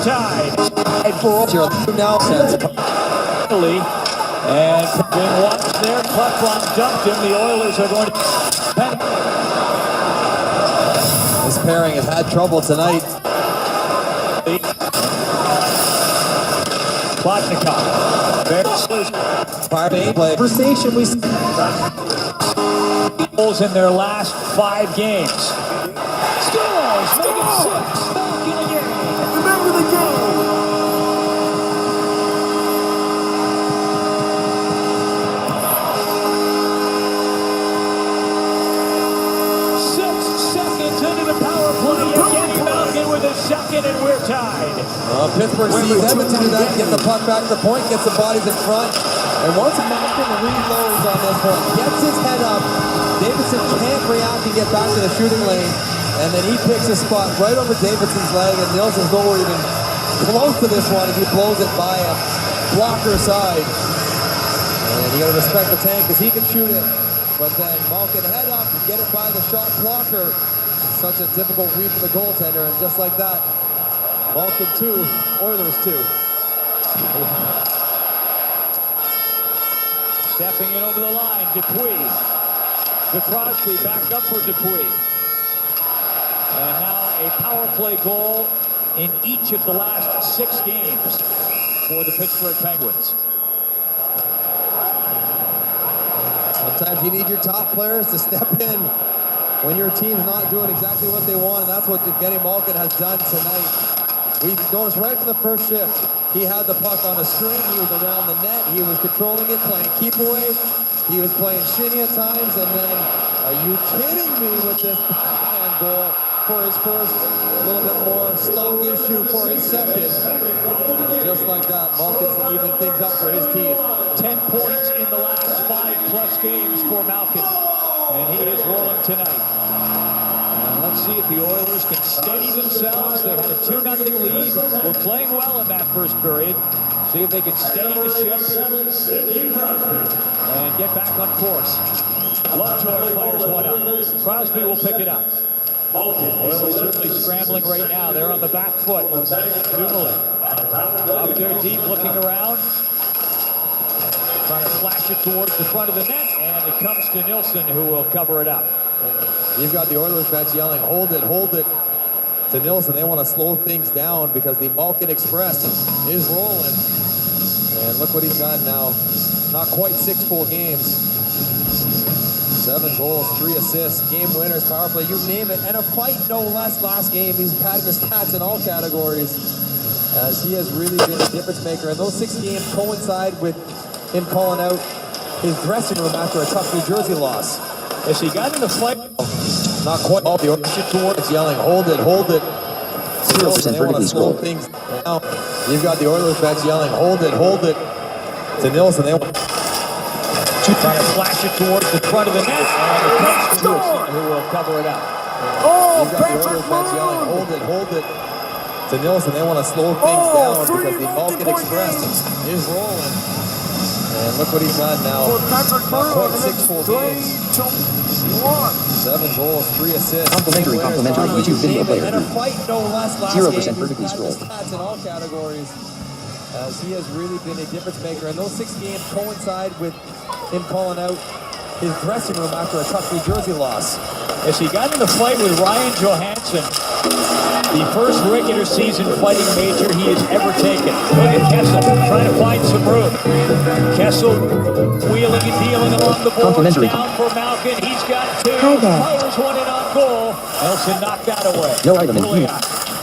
Tied for now since Italy, and being watched there. Klefbom dumped him. The Oilers are going to. This pairing has had trouble tonight. Plotnikov. Conversation we goals in their last 5 games. Scores, make it 6, Malkin again. Remember the game. 6 seconds into the power play. Evgeny Malkin with a second, and we're tied. Pittsburgh sees Edmonton do that, get the puck back to the point, gets the bodies in front. And once Malkin reloads on this one, gets his head up, Davidson can't react and get back to the shooting lane. And then he picks a spot right over Davidson's leg, and Nilsson's nowhere even close to this one as he blows it by a blocker side. And you got to respect the tank because he can shoot it. But then Malkin head up, get it by the shot blocker. Such a difficult read for the goaltender, and just like that, Malkin 2, Oilers 2. Stepping in over the line, Dupuis. To Crosby, back up for Dupuis. And now a power play goal in each of the last 6 games for the Pittsburgh Penguins. Sometimes you need your top players to step in when your team's not doing exactly what they want, and that's what Evgeny Malkin has done tonight. We noticed right from the first shift, he had the puck on a string, he was around the net, he was controlling it, playing keep away, he was playing shinny at times, and then, are you kidding me with this backhand goal for his first, a little bit more stock issue for his second. Just like that, Malkin's even things up for his team. 10 points in the last 5+ games for Malkin. And he is rolling tonight. Now let's see if the Oilers can steady themselves. They had a 2-0 lead. We're playing well in that first period. See if they can steady the ship and get back on course. Lovejoy fires one up. Crosby will pick it up. Oilers certainly scrambling right now. They're on the back foot. Dumoulin up there deep, looking around. Trying to flash it towards the front of the net, and it comes to Nilsson, who will cover it up. You've got the Oilers bench yelling, hold it, to Nilsson. They want to slow things down because the Malkin Express is rolling. And look what he's done now. Not quite 6 full games. 7 goals, 3 assists, game winners, power play, you name it. And a fight no less last game. He's padded the stats in all categories as he has really been a difference maker. And those 6 games coincide with him calling out his dressing room after a tough New Jersey loss. As he got in the fight, not quite all the Oilers yelling, hold it. 0% vertically slow scrolled. things down. You've got the Oilers bench yelling, hold it to Nilsson. They want trying to flash it towards the front of the net, and it comes to Nilsson, who will cover it up. You've got the Oilers bench yelling, hold it to Nilsson. They want to slow things down because the Malkin Express is rolling. And look what he's done now. Not quite 6 full games. 7 goals, 3 assists. Complimentary YouTube video player. And a fight no less last 0% game. vertically scrolled. Stats in all categories as he has really been a difference maker. And those 6 games coincide with him calling out his dressing room after a tough New Jersey loss. As he got in the fight with Ryan Johansson, the first regular season fighting major he has ever taken. Look at Kessel trying to find some room. Kessel wheeling and dealing along the boards, down for Malkin. He's got 2. Fires one in on goal. Nelson knocked that away. No item in view.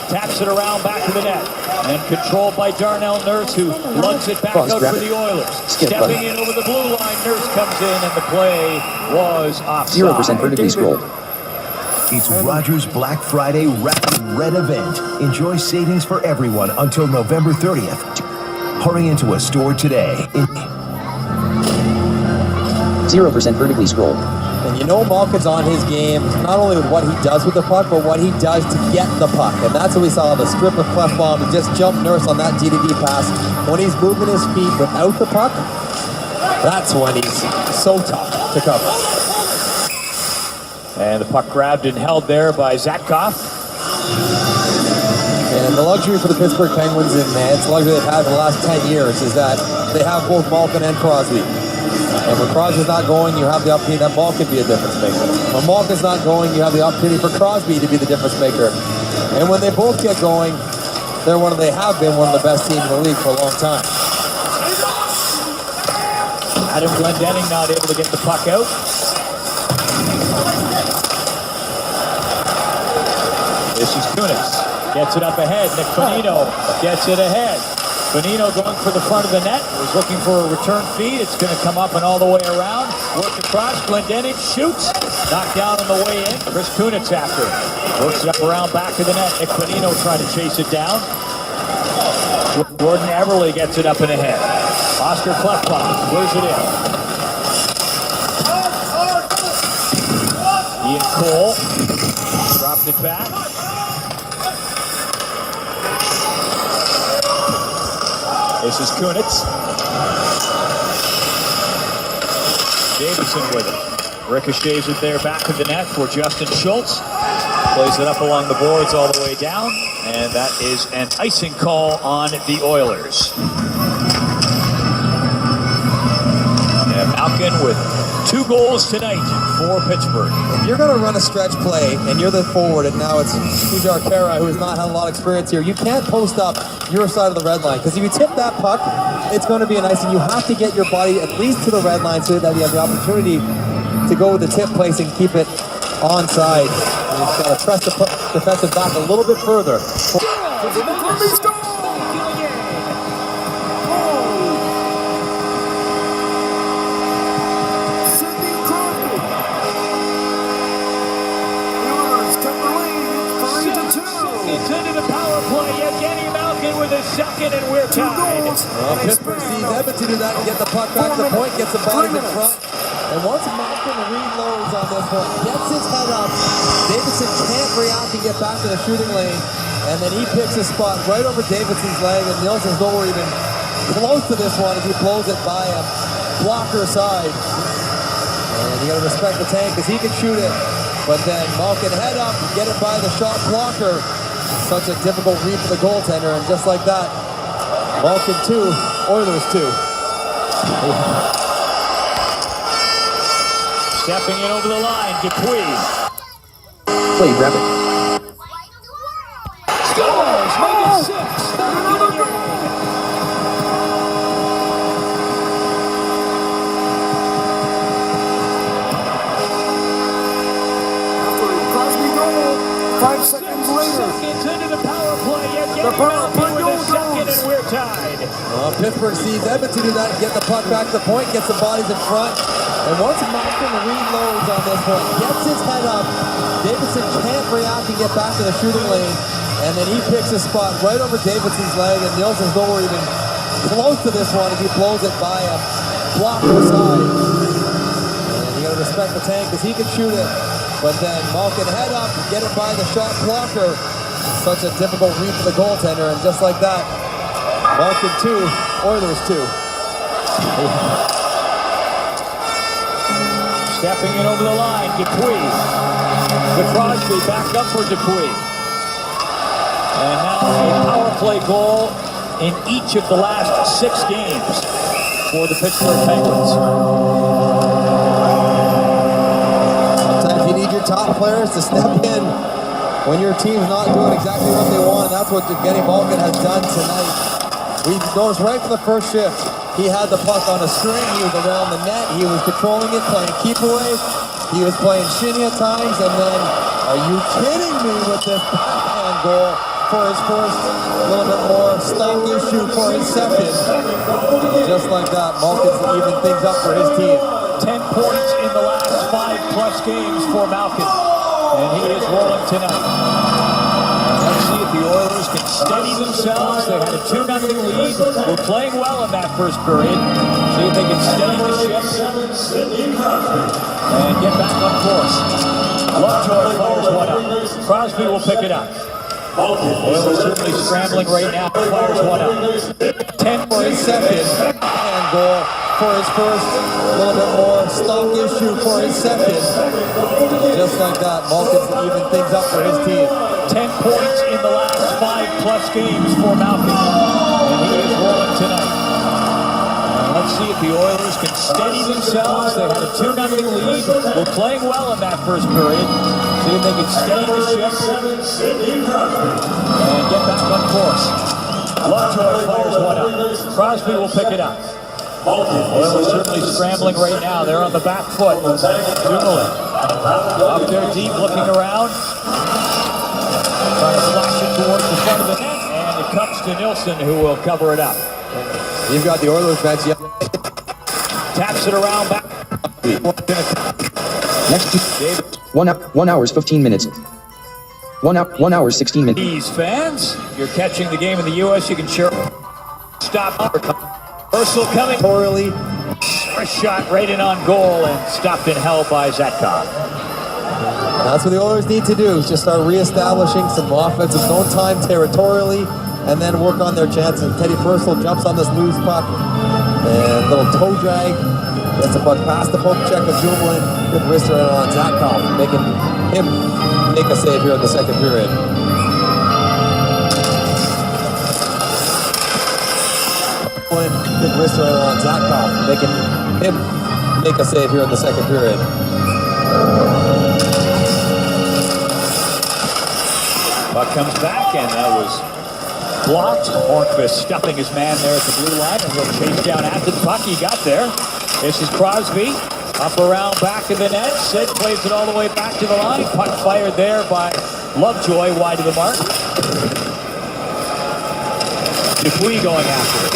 Taps it around back to the net. And controlled by Darnell Nurse, who lugs it back out for the Oilers. Stepping in over the blue line, Nurse comes in, and the play was offside. 0% vertically scrolled. It's Rogers Black Friday Rapid Red event. Enjoy savings for everyone until November 30th. Hurry into a store today. 0% vertically scrolled. And you know Malkin's on his game, not only with what he does with the puck, but what he does to get the puck. And that's what we saw, the strip of Clefbaum and just jump Nurse on that D-to-D pass. When he's moving his feet without the puck, that's when he's so tough to cover. And the puck grabbed and held there by Zatkoff. And the luxury for the Pittsburgh Penguins, and it's a luxury they've had for the last 10 years, is that they have both Malkin and Crosby. And when Crosby's not going, you have the opportunity that Malkin be a difference maker. When Malkin's not going, you have the opportunity for Crosby to be the difference maker. And when they both get going, they have been one of the best teams in the league for a long time. Adam Glendening not able to get the puck out. This is Kunis. Gets it up ahead. Nick Bonino gets it ahead. Bonino going for the front of the net. Was looking for a return feed. It's going to come up and all the way around. Work across. Glendening shoots. Knocked down on the way in. Chris Kunitz after it. Works it up around back of the net. Nick Bonino trying to chase it down. Gordon Everly gets it up and ahead. Oscar Clefbaum clears it in. Ian Cole dropped it back. This is Kunitz. Davidson with it. Ricochets it there back of the net for Justin Schultz. Plays it up along the boards all the way down. And that is an icing call on the Oilers. And Malkin with 2 goals tonight for Pittsburgh. If you're going to run a stretch play and you're the forward, and now it's Tujar Kara, who has not had a lot of experience here, you can't post up your side of the red line, because if you tip that puck, it's going to be an icing. You have to get your body at least to the red line so that you have the opportunity to go with the tip place and keep it onside. And you've got to press the defensive back a little bit further. It's into the power play. Evgeny Malkin with a second, and we're tied. Pittsburgh sees Edmonton do that and get the puck back to the point, gets the bodies in front. And once Malkin reloads on this one, gets his head up, Davidson can't react and get back to the shooting lane. And then he picks a spot right over Davidson's leg, and Nielsen's nowhere even close to this one as he blows it by a blocker side. And you got to respect the tank because he can shoot it. But then Malkin head up, get it by the shot blocker. Such a difficult read for the goaltender, and just like that, Malkin 2, Oilers 2. Stepping in over the line, Dupuis. Play graphic. Scores! Make it 6! Crosby goal. 5 seconds later. Seconds into the power play. The power play with a goal second, goes. and we're tied. Pittsburgh sees Edmonton do that and get the puck back to the point, gets the bodies in front. And once Malkin reloads on this one, gets his head up, Davidson can't react and get back to the shooting lane. And then he picks a spot right over Davidson's leg, and Nielsen's nowhere even close to this one as he blows it by a blocker side. And you got to respect the tank because he can shoot it. But then Malkin head up, get it by the shot blocker. Such a difficult read for the goaltender, and just like that, Malkin 2, Oilers 2. Stepping in over the line, Dupuis. To Crosby, back up for Dupuis. And now a power play goal in each of the last 6 games for the Pittsburgh Penguins. Sometimes you need your top players to step in when your team's not doing exactly what they want, and that's what Evgeny Malkin has done tonight. We noticed right from the first shift, he had the puck on a string, he was around the net, he was controlling it, playing keep away, he was playing shinny at times, and then, are you kidding me with this backhand goal for his first, a little bit more stock issue for his second. Just like that, Malkin's even things up for his team. 10 points in the last 5+ games for Malkin, and he is rolling tonight. Let's see if the Oilers can steady themselves. They had a 2-0 lead. We're playing well in that first period. See if they can steady the ship and get back on course. Lovejoy fires one up. Crosby will pick it up. Oilers certainly scrambling right now. Fires one up. 10 for his second, and goal for his first, a little bit more stock issue for his second. Just like that, Malkin's even things up for his team. 10 points in the last 5+ games for Malkin, and he is rolling tonight. Let's see if the Oilers can steady themselves. They had a 2-0 lead. We're playing well in that first period. See if they can steady the ship and get back on course. Lovejoy fires one up. Crosby will pick it up. Oilers certainly scrambling right now. They're on the back foot. Dumoulin up there deep, looking around. Trying to flash it towards the front of the net, and it comes to Nielsen, who will cover it up. You've got the Oilers bench. Taps it around back. Next, 1 hours 15 minutes. 1 hour 16 minutes. These fans, you're catching the game in the U.S. You can share. Stop. Reversal coming. Torley. A shot right in on goal and stopped in hell by Zatkov. That's what the Oilers need to do, is just start reestablishing some offensive zone time territorially and then work on their chance. And Teddy Purcell jumps on this loose puck. And little toe drag. Gets the puck past the poke check of Dumoulin. Good wrist right on Zatkov, making him make a save here in the second period. Good wrist right on Zatkov, making him make a save here in the second period. Puck comes back, and that was blocked. Hornqvist stuffing his man there at the blue line, and he'll chase down after the puck. He got there. This is Crosby. Up around back of the net. Sid plays it all the way back to the line. Puck fired there by Lovejoy, wide of the mark. Dupuis going after it.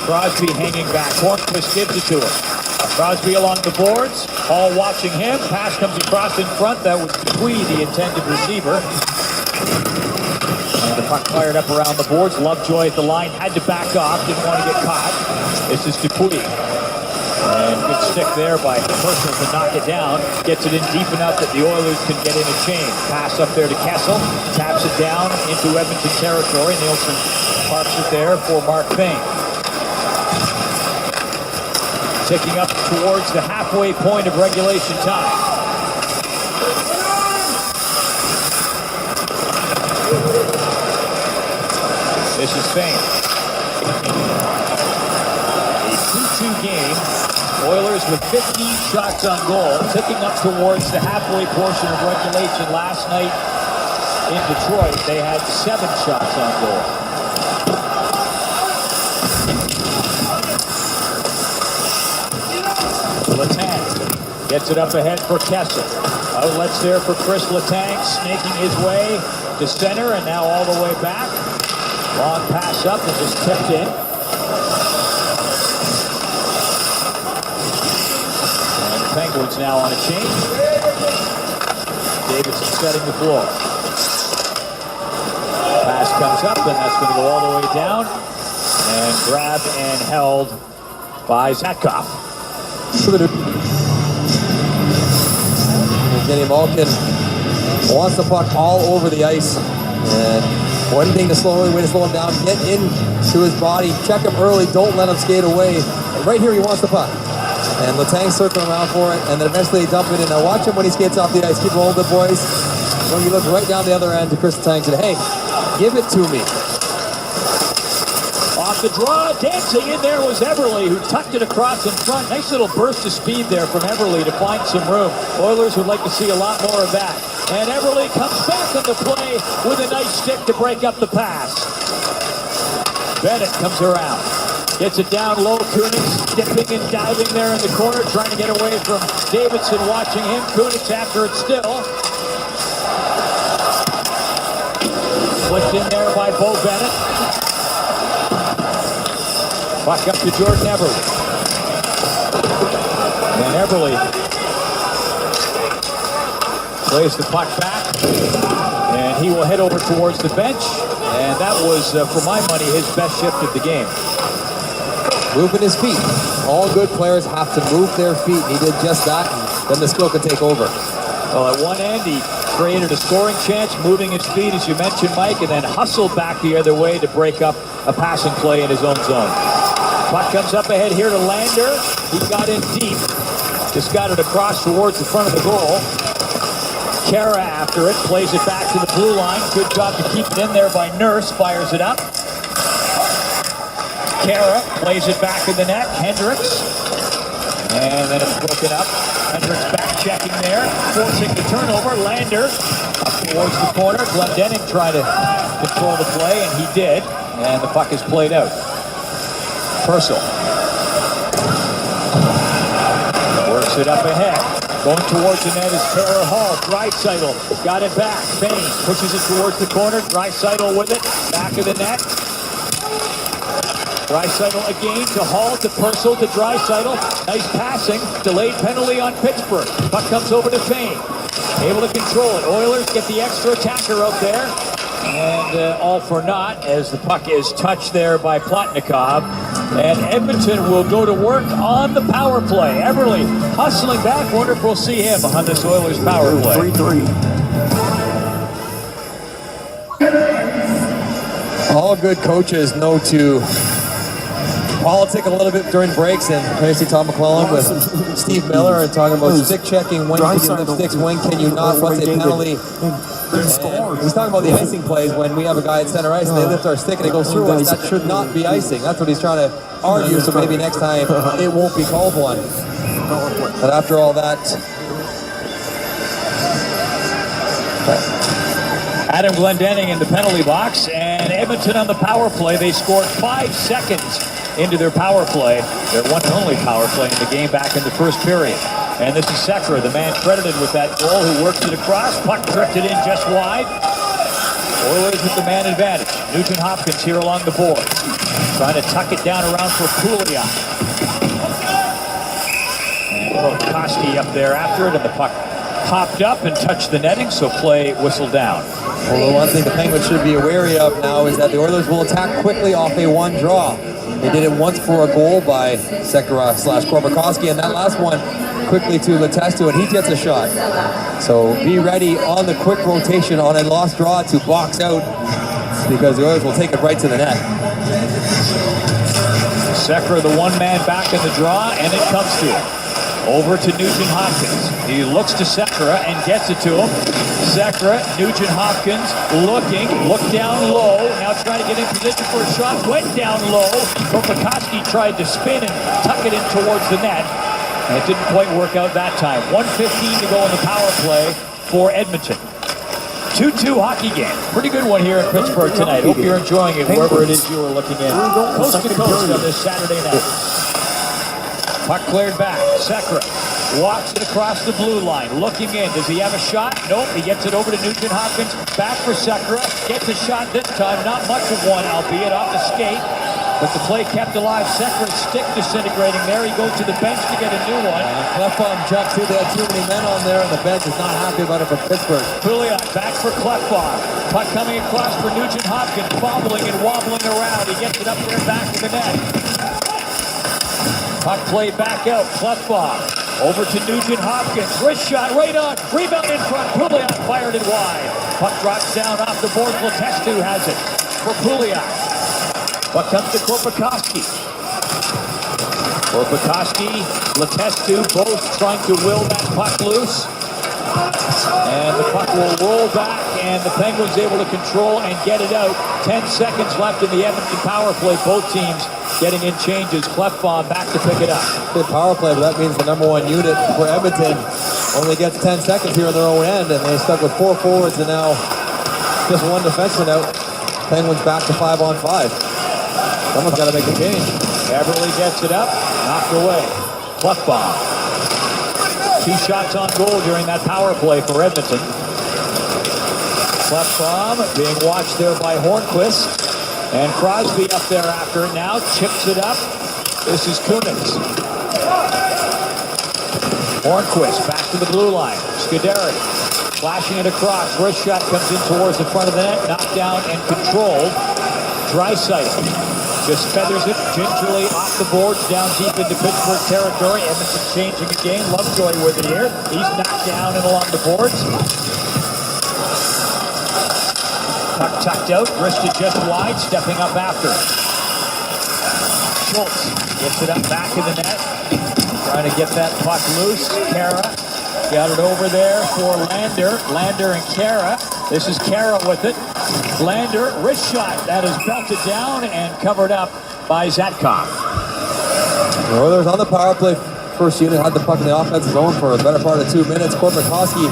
Crosby hanging back. Hornqvist gives it to him. Crosby along the boards. Hall watching him. Pass comes across in front. That was Dupuis, the intended receiver. And the puck fired up around the boards. Lovejoy at the line. Had to back off. Didn't want to get caught. This is Dupuis. And good stick there by Purcell to knock it down. Gets it in deep enough that the Oilers can get in a chain. Pass up there to Kessel. Taps it down into Edmonton territory. Nielsen parks it there for Mark Payne. Ticking up towards the halfway point of regulation time. This is Payne. A 2-2 game. Oilers with 15 shots on goal. Ticking up towards the halfway portion of regulation. Last night in Detroit, they had 7 shots on goal. Letang gets it up ahead for Kessel. Outlets there for Chris Letang, snaking his way to center and now all the way back. Long pass up and just tipped in. And the Penguins now on a change. Davidson setting the floor. Pass comes up and that's going to go all the way down. And grabbed and held by Zatkov. Kenny Malkin wants the puck all over the ice. And one thing to slow him down, get into his body, check him early, don't let him skate away. And right here he wants the puck. And Letang circling around for it, and then eventually they dump it in. Now watch him when he skates off the ice. Keep rolling, good boys. When he looks right down the other end to Chris Letang and said, hey, give it to me. Off the draw, dancing in there was Everly, who tucked it across in front. Nice little burst of speed there from Everly to find some room. Oilers would like to see a lot more of that. And Everly comes back on the play with a nice stick to break up the pass. Bennett comes around. Gets it down low. Kunitz dipping and diving there in the corner, trying to get away from Davidson watching him. Kunitz after it still. Flicked in there by Bo Bennett. Puck up to Jordan Everly. And Everly plays the puck back. And he will head over towards the bench. And that was, for my money, his best shift of the game. Moving his feet. All good players have to move their feet. He did just that, and then the skill can take over. Well, at one end, he created a scoring chance, moving his feet, as you mentioned, Mike, and then hustled back the other way to break up a passing play in his own zone. Puck comes up ahead here to Lander. He got in deep. Just got it across towards the front of the goal. Kara after it, plays it back to the blue line. Good job to keep it in there by Nurse, fires it up. Kara plays it back in the net. Hendricks. And then it's broken up. Hendricks back checking there, forcing the turnover. Lander up towards the corner. Glendening tried to control the play, and he did. And the puck is played out. Purcell works it up ahead. Going towards the net is Taylor Hall. Draisaitl got it back. Payne pushes it towards the corner. Draisaitl with it. Back of the net. Draisaitl again to Hall, to Purcell, to Draisaitl. Nice passing. Delayed penalty on Pittsburgh. Puck comes over to Payne. Able to control it. Oilers get the extra attacker out there. And all for naught as the puck is touched there by Plotnikov. And Edmonton will go to work on the power play. Everly hustling back. Wonder if we'll see him on this Oilers power play. 3-3. All good coaches know to politic a little bit during breaks, and I see Tom McClellan with Steve Miller and talking about stick checking. When can you lift sticks? When can you not? What's a penalty? And he's talking about the icing plays when we have a guy at center ice and they lift our stick and it goes through us. That should not be icing. That's what he's trying to argue. So maybe next time it won't be called one. But after all that. Adam Glendening in the penalty box, and Edmonton on the power play. They scored 5 seconds into their power play, their one and only power play in the game back in the first period. And this is Sekera, the man credited with that goal, who worked it across. Puck drifted in just wide. Oilers with the man advantage. Nugent Hopkins here along the board, trying to tuck it down around for Pouliot. And Koski up there after it, and the puck popped up and touched the netting, so play whistled down. Well, the one thing the Penguins should be wary of now is that the Oilers will attack quickly off a one draw. They did it once for a goal by Sekera/Korpikoski, and that last one quickly to Letestu, and he gets a shot. So be ready on the quick rotation on a lost draw to box out, because the Oilers will take it right to the net. Sekera, the one man back in the draw, and it comes to him. Over to Nugent Hopkins. He looks to Sekera and gets it to him. Sekera, Nugent Hopkins look down low. Now trying to get in position for a shot. Went down low. Korpikoski tried to spin and tuck it in towards the net. And it didn't quite work out that time. 1:15 to go in the power play for Edmonton. 2-2 hockey game. Pretty good one here in Pittsburgh tonight. Hope you're enjoying it wherever it is you are looking in. Coast to coast on this Saturday night. Puck cleared back. Sekera walks it across the blue line. Looking in. Does he have a shot? Nope. He gets it over to Nugent Hopkins. Back for Sekera. Gets a shot this time. Not much of one, albeit off the skate. But the play kept alive. Sekera's stick disintegrating there. He goes to the bench to get a new one. Klefbom jumped too. They had too many men on there, and the bench is not happy about it for Pittsburgh. Pouliot back for Klefbom. Puck coming across for Nugent Hopkins. Bobbling and wobbling around. He gets it up there back to the net. Puck played back out. Klefbom over to Nugent Hopkins. Wrist shot right on. Rebound in front. Pouliot fired it wide. Puck drops down off the board. Letestu has it for Pouliot. Puck comes to Korpikoski. Korpikoski, Letestu, both trying to will that puck loose. And the puck will roll back, and the Penguins able to control and get it out. 10 seconds left in the Edmonton power play. Both teams getting in changes. Klefbom back to pick it up. Good power play, but that means the number one unit for Edmonton only gets 10 seconds here on their own end, and they're stuck with 4 forwards and now just one defenseman out. Penguins back to 5-on-5. Someone's got to make a change. Beverly gets it up, knocked away. Klefbom. 2 shots on goal during that power play for Edmonton. Klefbom being watched there by Hornquist. And Crosby up there after it now. Chips it up. This is Kunitz. Hornquist back to the blue line. Scuderi flashing it across. Wrist shot comes in towards the front of the net. Knocked down and controlled. Draisaitl just feathers it gingerly off the boards down deep into Pittsburgh territory. Edmonton changing again. Lovejoy with it here. He's knocked down and along the boards. Puck tucked out, wristed just wide, stepping up after it. Schultz gets it up back in the net. Trying to get that puck loose. Kara got it over there for Lander. Lander and Kara. This is Kara with it. Lander, wrist shot. That is belted down and covered up by Zatkov. The Oilers on the power play. First unit had the puck in the offensive zone for a better part of 2 minutes. Korpikoski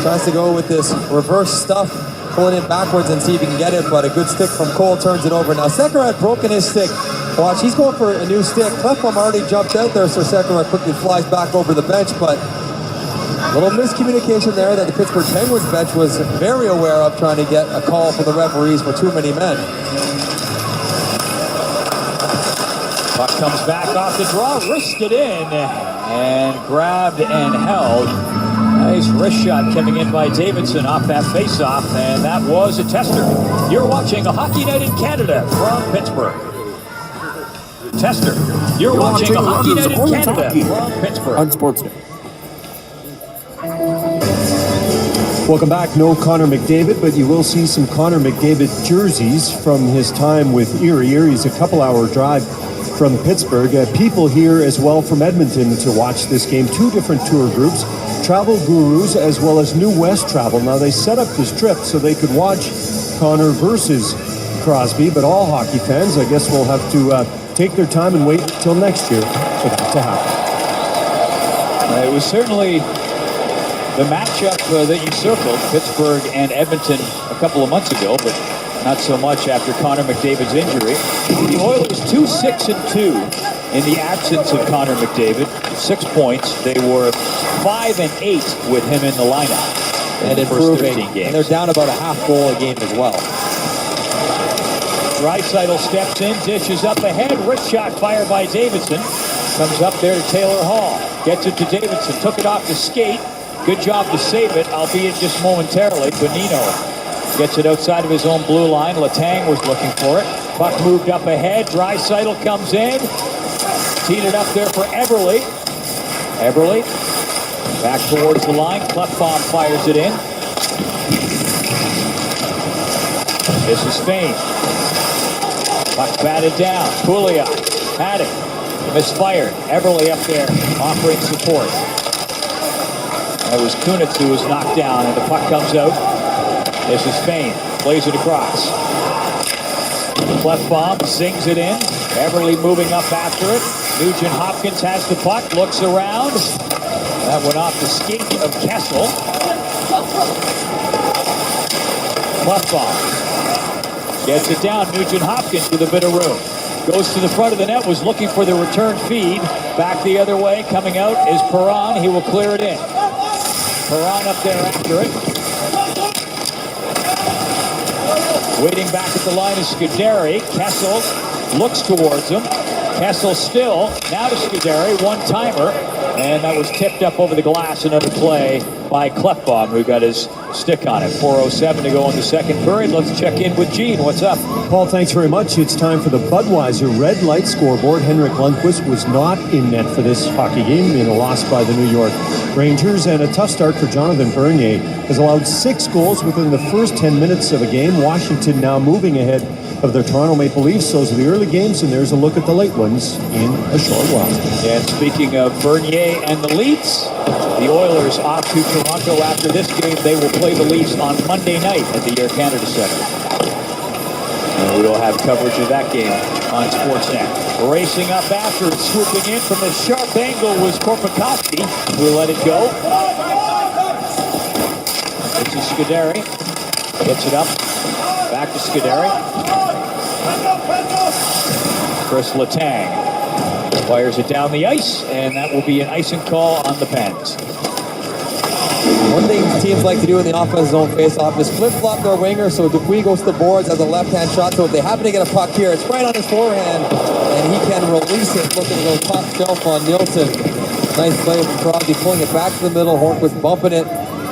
tries to go with this reverse stuff, pulling it backwards and see if he can get it, but a good stick from Cole turns it over. Now Sekera had broken his stick. Watch, he's going for a new stick. Klefbom already jumped out there, so Sekera quickly flies back over the bench, but a little miscommunication there that the Pittsburgh Penguins bench was very aware of, trying to get a call from the referees for too many men. Puck comes back off the draw, wristed in, and grabbed and held. Nice wrist shot coming in by Davidson off that face-off, and that was a tester. You're watching a Hockey Night in Canada from Pittsburgh. Tester. You're watching a Hockey Night in Canada from Pittsburgh. On Sportsnet. Welcome back. No Connor McDavid, but you will see some Connor McDavid jerseys from his time with Erie. Erie's a couple-hour drive from Pittsburgh. People here as well from Edmonton to watch this game. 2 different tour groups, Travel Gurus as well as New West Travel. Now, they set up this trip so they could watch Connor versus Crosby, but all hockey fans, I guess, will have to take their time and wait till next year for that to happen. It was certainly the matchup that you circled, Pittsburgh and Edmonton, a couple of months ago, but not so much after Connor McDavid's injury. The Oilers 2-6-2 in the absence of Connor McDavid. 6 points. They were 5-8 with him in the lineup and the first 13 games. And they're down about a half goal a game as well. Draisaitl steps in, dishes up ahead. Wrist shot fired by Davidson. Comes up there to Taylor Hall. Gets it to Davidson. Took it off the skate. Good job to save it, albeit just momentarily. Bonino gets it outside of his own blue line. Letang was looking for it. Puck moved up ahead. Draisaitl comes in. Teed it up there for Eberle. Eberle back towards the line. Klefbom fires it in. This is Spain. Puck batted down. Pouliot had it. Misfired. Eberle up there offering support. That was Kunitz who was knocked down, and the puck comes out. This is Spain. Plays it across. Klefbom sings it in. Eberle moving up after it. Nugent Hopkins has the puck. Looks around. That went off the skate of Kessel. Klefbom gets it down. Nugent Hopkins with a bit of room. Goes to the front of the net. Was looking for the return feed. Back the other way. Coming out is Perron. He will clear it in. Perron up there after it. Waiting back at the line is Scuderi. Kessel looks towards him. Kessel still. Now to Scuderi. One-timer. And that was tipped up over the glass. Another play by Klefbom, who got his stick on it. 4:07 to go in the second period. Let's check in with Gene. What's up? Paul, thanks very much. It's time for the Budweiser Red Light scoreboard. Henrik Lundqvist was not in net for this hockey game in a loss by the New York Rangers, and a tough start for Jonathan Bernier. Has allowed 6 goals within the first 10 minutes of a game. Washington now moving ahead of their Toronto Maple Leafs. Those are the early games, and there's a look at the late ones in a short while. And speaking of Bernier and the Leafs, the Oilers off to Toronto after this game. They will play the Leafs on Monday night at the Air Canada Centre. And we will have coverage of that game on Sportsnet. Racing up after it, swooping in from the sharp angle was Korpikoski, who let it go. This is Scuderi. Gets it up. Back to Scuderi. Chris Letang fires it down the ice, and that will be an icing call on the Pens. One thing teams like to do in the offensive zone face-off is flip-flop their winger, so Dupuis goes to the boards as a left-hand shot. So if they happen to get a puck here, it's right on his forehand, and he can release it. Looking to go top shelf on Nielsen. Nice play from Crosby, pulling it back to the middle. Hornquist bumping it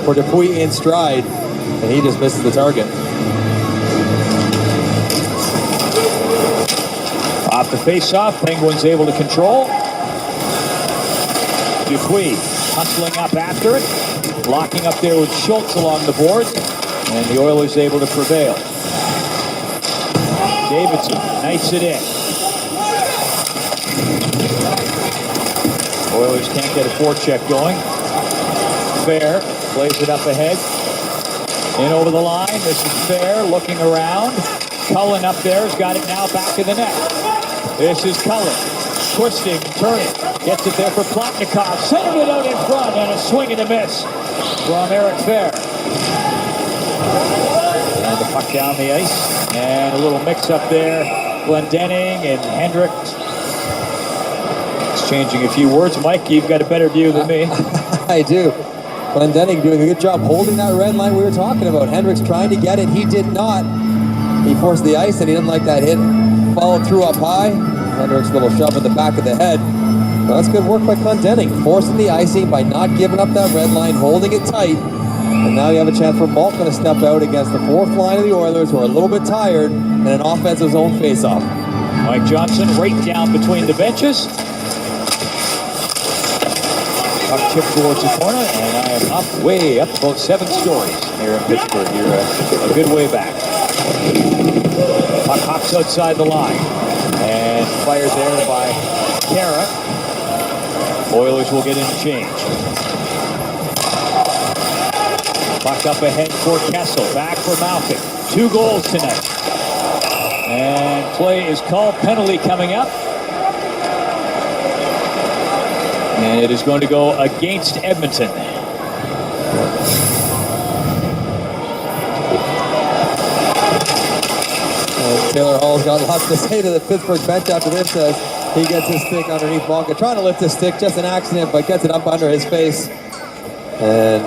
for Dupuis in stride, and he just misses the target. Off the face-off, Penguins able to control. Dupuis hustling up after it. Locking up there with Schultz along the boards, and the Oilers able to prevail. Davidson knifes it in. Oilers can't get a forecheck going. Fair plays it up ahead. In over the line. This is Fair looking around. Cullen up there has got it now back in the net. This is Cullen. Twisting, turning. Gets it there for Plotnikov. Sending it out in front, and a swing and a miss from Eric Fair. And the puck down the ice. And a little mix up there. Glendening and Hendricks exchanging a few words. Mike, you've got a better view than me. I do. Glendening doing a good job holding that red line we were talking about. Hendricks trying to get it. He did not. He forced the ice, and he didn't like that hit. Followed through up high. Hendricks' little shove in the back of the head. Well, that's good work by Glendening. Forcing the icing by not giving up that red line, holding it tight. And now you have a chance for Malkin to step out against the fourth line of the Oilers, who are a little bit tired, and an offensive zone face-off. Mike Johnson right down between the benches. Puck tipped towards the corner, and I am up, way up, about 7 stories here in Pittsburgh. Here, a good way back. Puck hops outside the line, and fired there by Kara. Oilers will get interchange. Puck up ahead for Kessel, back for Malkin. 2 goals tonight. And play is called, penalty coming up. And it is going to go against Edmonton. Taylor Hall's got lots to say to the Pittsburgh bench after this as he gets his stick underneath Malkin. Trying to lift his stick, just an accident, but gets it up under his face. And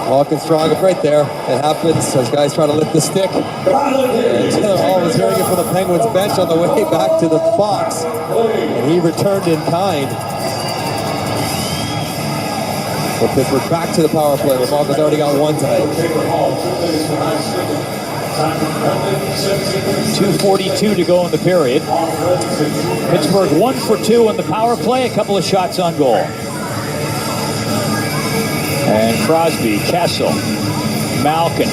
Malkin strong up right there. It happens as guys try to lift the stick. And Taylor Hall was hearing it from the Penguins bench on the way back to the box. And he returned in kind. So Pittsburgh back to the power play where Malkin's already got 1 tonight. 2:42 to go in the period. Pittsburgh 1 for 2 on the power play, a couple of shots on goal. And Crosby, Kessel, Malkin.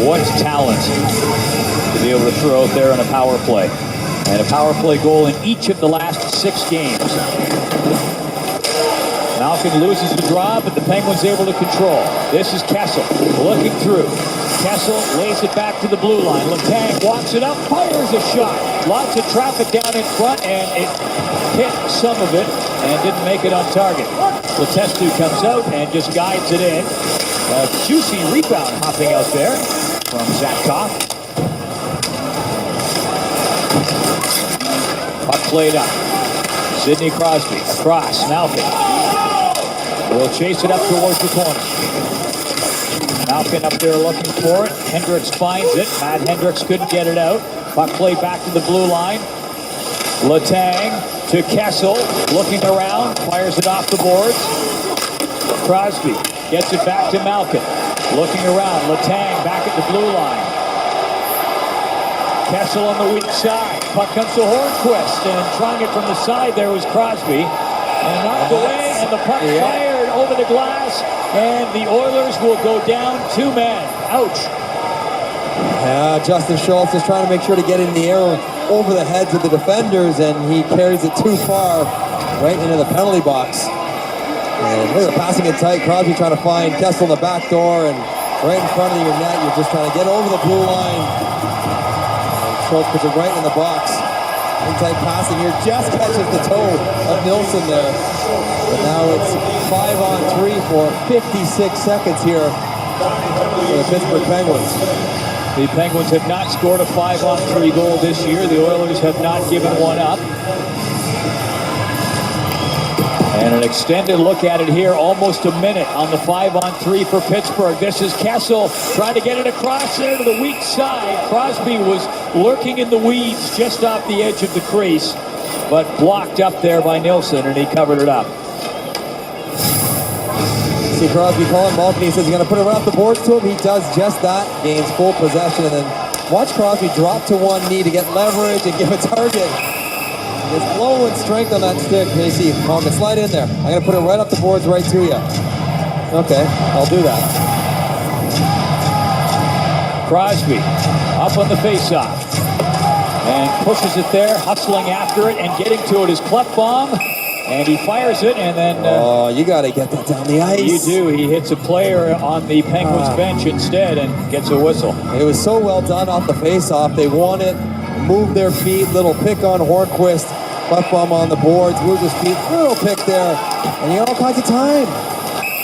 What talent to be able to throw out there on a power play. And a power play goal in each of the last 6 games. Malkin loses the draw, but the Penguins able to control. This is Kessel looking through. Kessel lays it back to the blue line. Letang walks it up, fires a shot. Lots of traffic down in front, and it hit some of it and didn't make it on target. Letestu comes out and just guides it in. A juicy rebound hopping out there from Zatkov. Puck played up. Sidney Crosby across. Malkin will chase it up towards the corner. Malkin up there looking for it. Hendricks finds it. Matt Hendricks couldn't get it out. Puck played back to the blue line. Letang to Kessel, looking around, fires it off the boards. Crosby gets it back to Malkin, looking around. Letang back at the blue line. Kessel on the weak side. Puck comes to Hornquist, and trying it from the side there was Crosby. And knocked away, and the puck fired over the glass, and the Oilers will go down 2 men. Ouch. Yeah, Justin Schultz is trying to make sure to get in the air over the heads of the defenders, and he carries it too far right into the penalty box. And they're passing it tight. Crosby trying to find Kessel in the back door, and right in front of your net, you're just trying to get over the blue line. And Schultz puts it right in the box. Inside passing here, just catches the toe of Nilsson there. But now it's 5-on-3 for 56 seconds here for the Pittsburgh Penguins. The Penguins have not scored a 5-on-3 goal this year. The Oilers have not given one up. And an extended look at it here, almost a minute on the 5-on-3 for Pittsburgh. This is Kessel trying to get it across there to the weak side. Crosby was lurking in the weeds just off the edge of the crease, but blocked up there by Nilsson, and he covered it up. See Crosby calling Malkin. He says he's going to put it right off the boards to him. He does just that, gains full possession, and then watch Crosby drop to one knee to get leverage and give a target. His flow and strength on that stick. Hey, see, Malkin, slide in there. I'm going to put it right up the boards right to you. Okay, I'll do that. Crosby up on the faceoff and pushes it there, hustling after it and getting to it is Klefbom, and he fires it, and then oh, you got to get that down the ice. You do. He hits a player on the Penguins bench instead and gets a whistle. It was so well done off the faceoff. They won it, moved their feet, little pick on Hornquist, Klefbom on the boards, moved his feet, little pick there, and he got all kinds of time.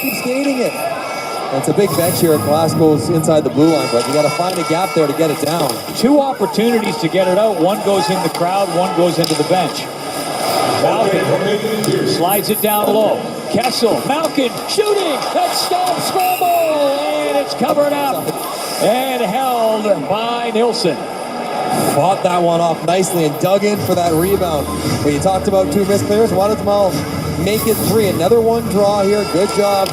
Keep skating it. And it's a big bench here at Glasgow's inside the blue line, but you got to find a gap there to get it down. 2 opportunities to get it out. One goes in the crowd, one goes into the bench. Malkin slides it down low. Kessel, Malkin shooting. That stops Scramble, and it's covered up and held by Nilsson. Fought that one off nicely and dug in for that rebound. When you talked about 2 missed players, one of them make it 3. Another one draw here. Good job.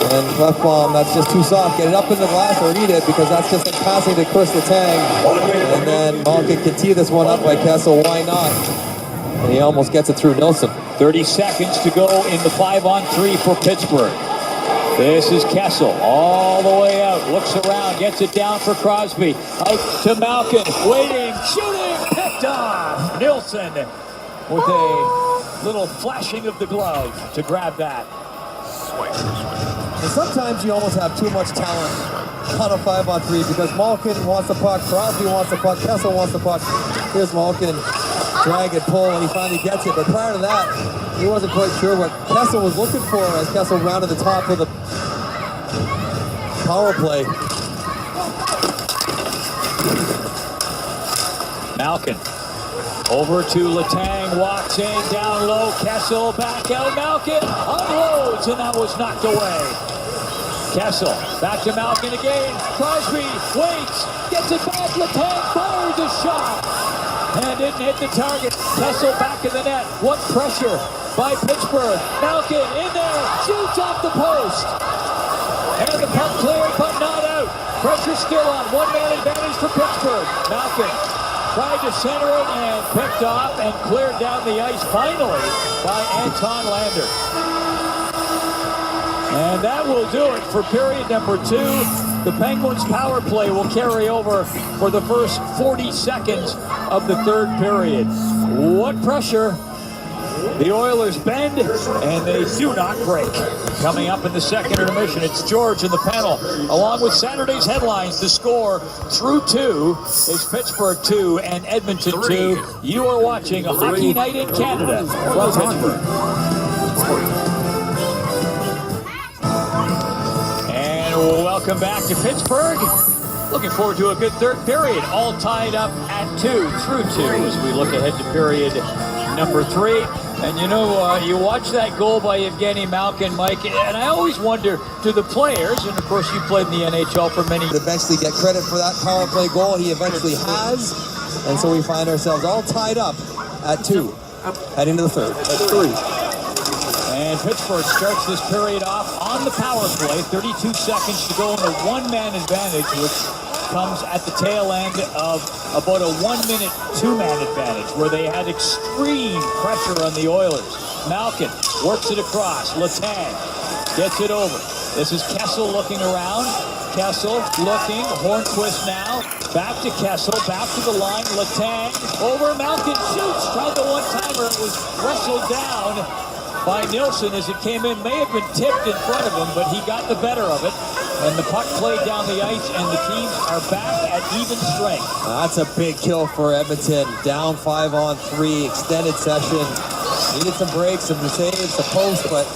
And Klefbom, that's just too soft. Get it up in the glass or eat it, because that's just like passing to Chris Letang. And then Malkin can tee this one up by Kessel. Why not? And he almost gets it through Nilsson. 30 seconds to go in the 5-on-3 for Pittsburgh. This is Kessel all the way out, looks around, gets it down for Crosby. Out to Malkin, waiting, shooting, picked off. Nilsson with a little flashing of the glove to grab that. And sometimes you almost have too much talent on a 5-on-3 because Malkin wants the puck, Crosby wants the puck, Kessel wants the puck. Here's Malkin, drag and pull, and he finally gets it. But prior to that, he wasn't quite sure what Kessel was looking for as Kessel rounded the top of the power play. Malkin over to Letang, walks in, down low, Kessel back out, Malkin unloads, and that was knocked away. Kessel back to Malkin again, Crosby waits, gets it back, Letang fires a shot, and didn't hit the target. Kessel back in the net, what pressure by Pittsburgh. Malkin in there, shoots off the post, and the puck cleared but not out. Pressure still on, one-man advantage for Pittsburgh. Malkin tried to center it and picked off and cleared down the ice finally by Anton Lander. And that will do it for period number 2. The Penguins power play will carry over for the first 40 seconds of the third period. What pressure! The Oilers bend, and they do not break. Coming up in the second intermission, it's George in the panel. Along with Saturday's headlines, the score through 2 is Pittsburgh 2 and Edmonton 2. You are watching a Hockey Night in Canada from Pittsburgh. And welcome back to Pittsburgh. Looking forward to a good third period, all tied up at 2 through 2 as we look ahead to period number 3. And you know, you watch that goal by Evgeny Malkin, Mike, and I always wonder, do the players, and of course you played in the NHL for many years, eventually get credit for that power play goal. He eventually has, and so we find ourselves all tied up at 2, heading to the third, at 3. And Pittsburgh starts this period off on the power play, 32 seconds to go in a one-man advantage, which comes at the tail end of about a 1-minute two-man advantage where they had extreme pressure on the Oilers. Malkin works it across. Letang gets it over. This is Kessel looking around. Kessel looking. Hornquist now. Back to Kessel. Back to the line. Letang over. Malkin shoots. Tried the one-timer. It was wrestled down by Nilsson as it came in. May have been tipped in front of him, but he got the better of it. And the puck played down the ice, and the teams are back at even strength. That's a big kill for Edmonton. Down 5-on-3, extended session. Needed some breaks, some saves, the post, but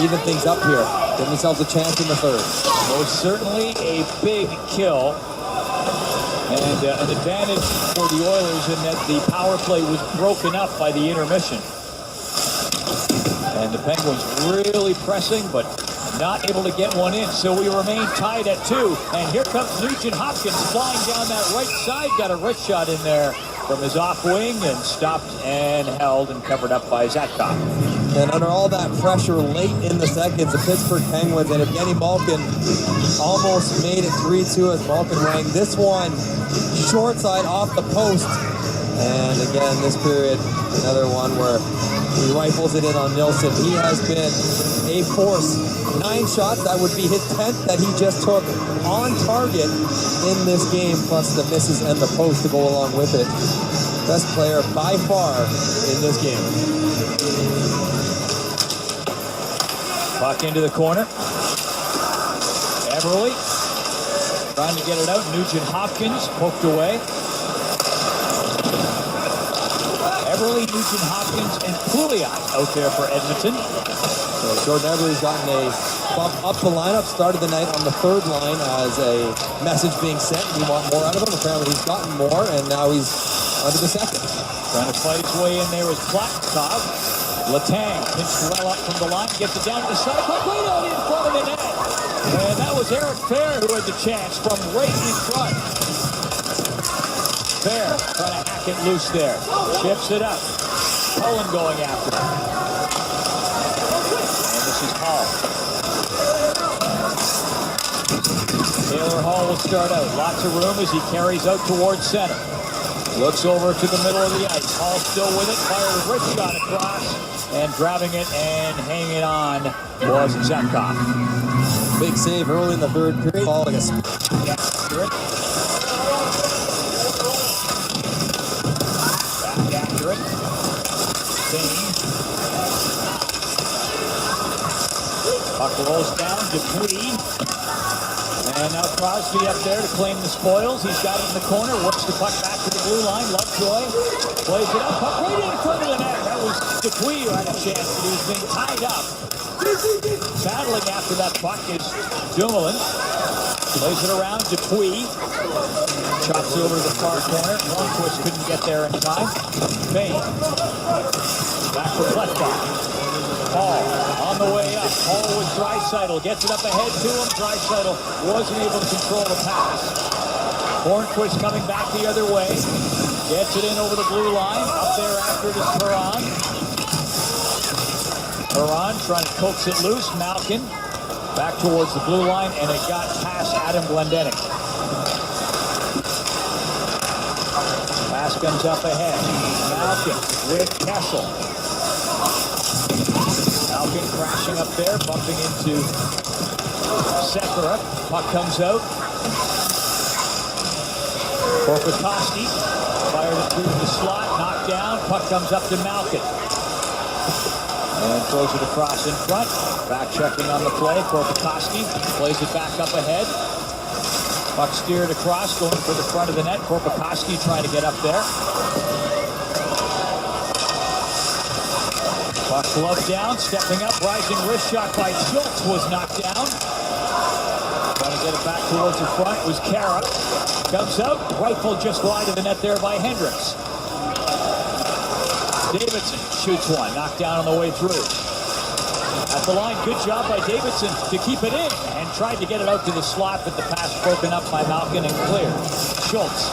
even things up here. Give themselves a chance in the third. Most certainly a big kill. And an advantage for the Oilers in that the power play was broken up by the intermission. And the Penguins really pressing, but not able to get one in, so we remain tied at 2. And here comes Nugent Hopkins flying down that right side. Got a wrist shot in there from his off wing and stopped and held and covered up by Zatkov. And under all that pressure late in the seconds, the Pittsburgh Penguins and Evgeny Malkin almost made it 3-2 as Malkin rang this one short side off the post. And again, this period, another one where he rifles it in on Nilsson. He has been a force. 9 shots, that would be his 10th that he just took on target in this game, plus the misses and the post to go along with it. Best player by far in this game. Puck into the corner. Everly trying to get it out. Nugent Hopkins poked away. Everly, Nugent Hopkins, and Pouliot out there for Edmonton. So Jordan Everly's gotten a bump up the lineup, started the night on the third line as a message being sent. We want more out of him. Apparently he's gotten more, and now he's under the second. Trying to fight his way in there is Platkov. Letang pinched well up from the line, gets it down to the side, but right out in front of the net. And that was Eric Fair who had the chance from right in front. Fair trying to hack it loose there. Chips it up. Cullen going after it. And this is Hall. Taylor Hall will start out. Lots of room as he carries out towards center. Looks over to the middle of the ice. Hall still with it. Fires a wrist shot across. And grabbing it and hanging on was Zetkov. Big save early in the third period. Ball like a Back after it. Kane. Puck rolls down. Dupuis. And now Crosby up there to claim the spoils. He's got it in the corner. Works the puck back to the blue line. Lovejoy plays it up. Puck right in front of the net. That was Dupuis who had a chance, but he was being tied up. Battling after that puck is Dumoulin. Plays it around. Dupuis chops it over to the far corner. Lundqvist couldn't get there in time. Payne. Back for Klefbom. Hall on the way up. Hall with Draisaitl. Gets it up ahead to him. Draisaitl wasn't able to control the pass. Hornquist coming back the other way. Gets it in over the blue line. Up there after it is Perron. Perron trying to coax it loose. Malkin back towards the blue line, and it got past Adam Glendening. Pass comes up ahead. Malkin with Kessel. Malkin crashing up there, bumping into Sekera. Puck comes out. Korpikoski fired it through the slot, knocked down. Puck comes up to Malkin. And throws it across in front. Back checking on the play. Korpikoski plays it back up ahead. Puck steered across, going for the front of the net. Korpikoski trying to get up there. Puck glove down, stepping up, rising wrist shot by Schultz was knocked down. Trying to get it back towards the front was Kara. Comes out, rifled just wide of the net there by Hendricks. Davidson shoots one, knocked down on the way through. At the line, good job by Davidson to keep it in and tried to get it out to the slot, but the pass broken up by Malkin and cleared. Schultz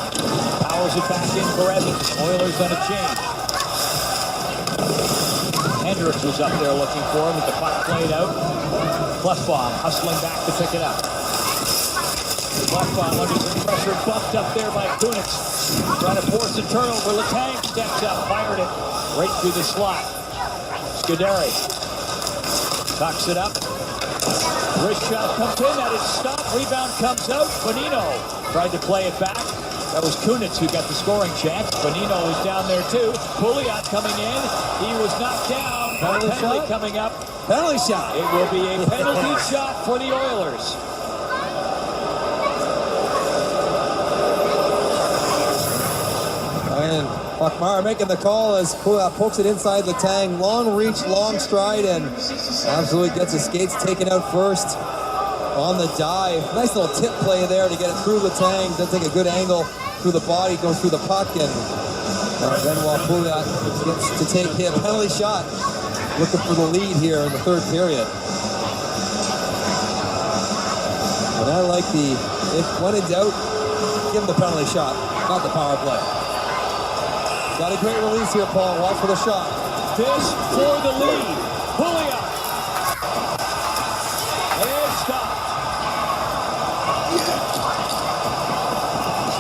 powers it back in for Edmonton. Oilers on a change. Hendricks was up there looking for him with the puck played out. Klefbom hustling back to pick it up. Klefbom under some pressure, buffed up there by Kunitz. Trying to force a turnover. Letang steps up, fired it right through the slot. Scuderi tucks it up. Wrist shot comes in, that is stopped. Rebound comes out. Bonino tried to play it back. That was Kunitz who got the scoring chance. Bonino was down there too. Pouliot coming in. He was knocked down. Penalty coming up. penalty shot. It will be a penalty shot for the Oilers. And Buckmeyer making the call as pokes it inside Letang. Long reach, long stride, and absolutely gets his skates taken out first on the dive. Nice little tip play there to get it through Letang. Does take a good angle through the body, goes through the puck, and Benoit Pouliot gets to take him. Penalty shot. Looking for the lead here in the third period. And I like when in doubt, give him the penalty shot, not the power play. Got a great release here, Paul. Watch for the shot. This for the lead. Pouliot. And stop.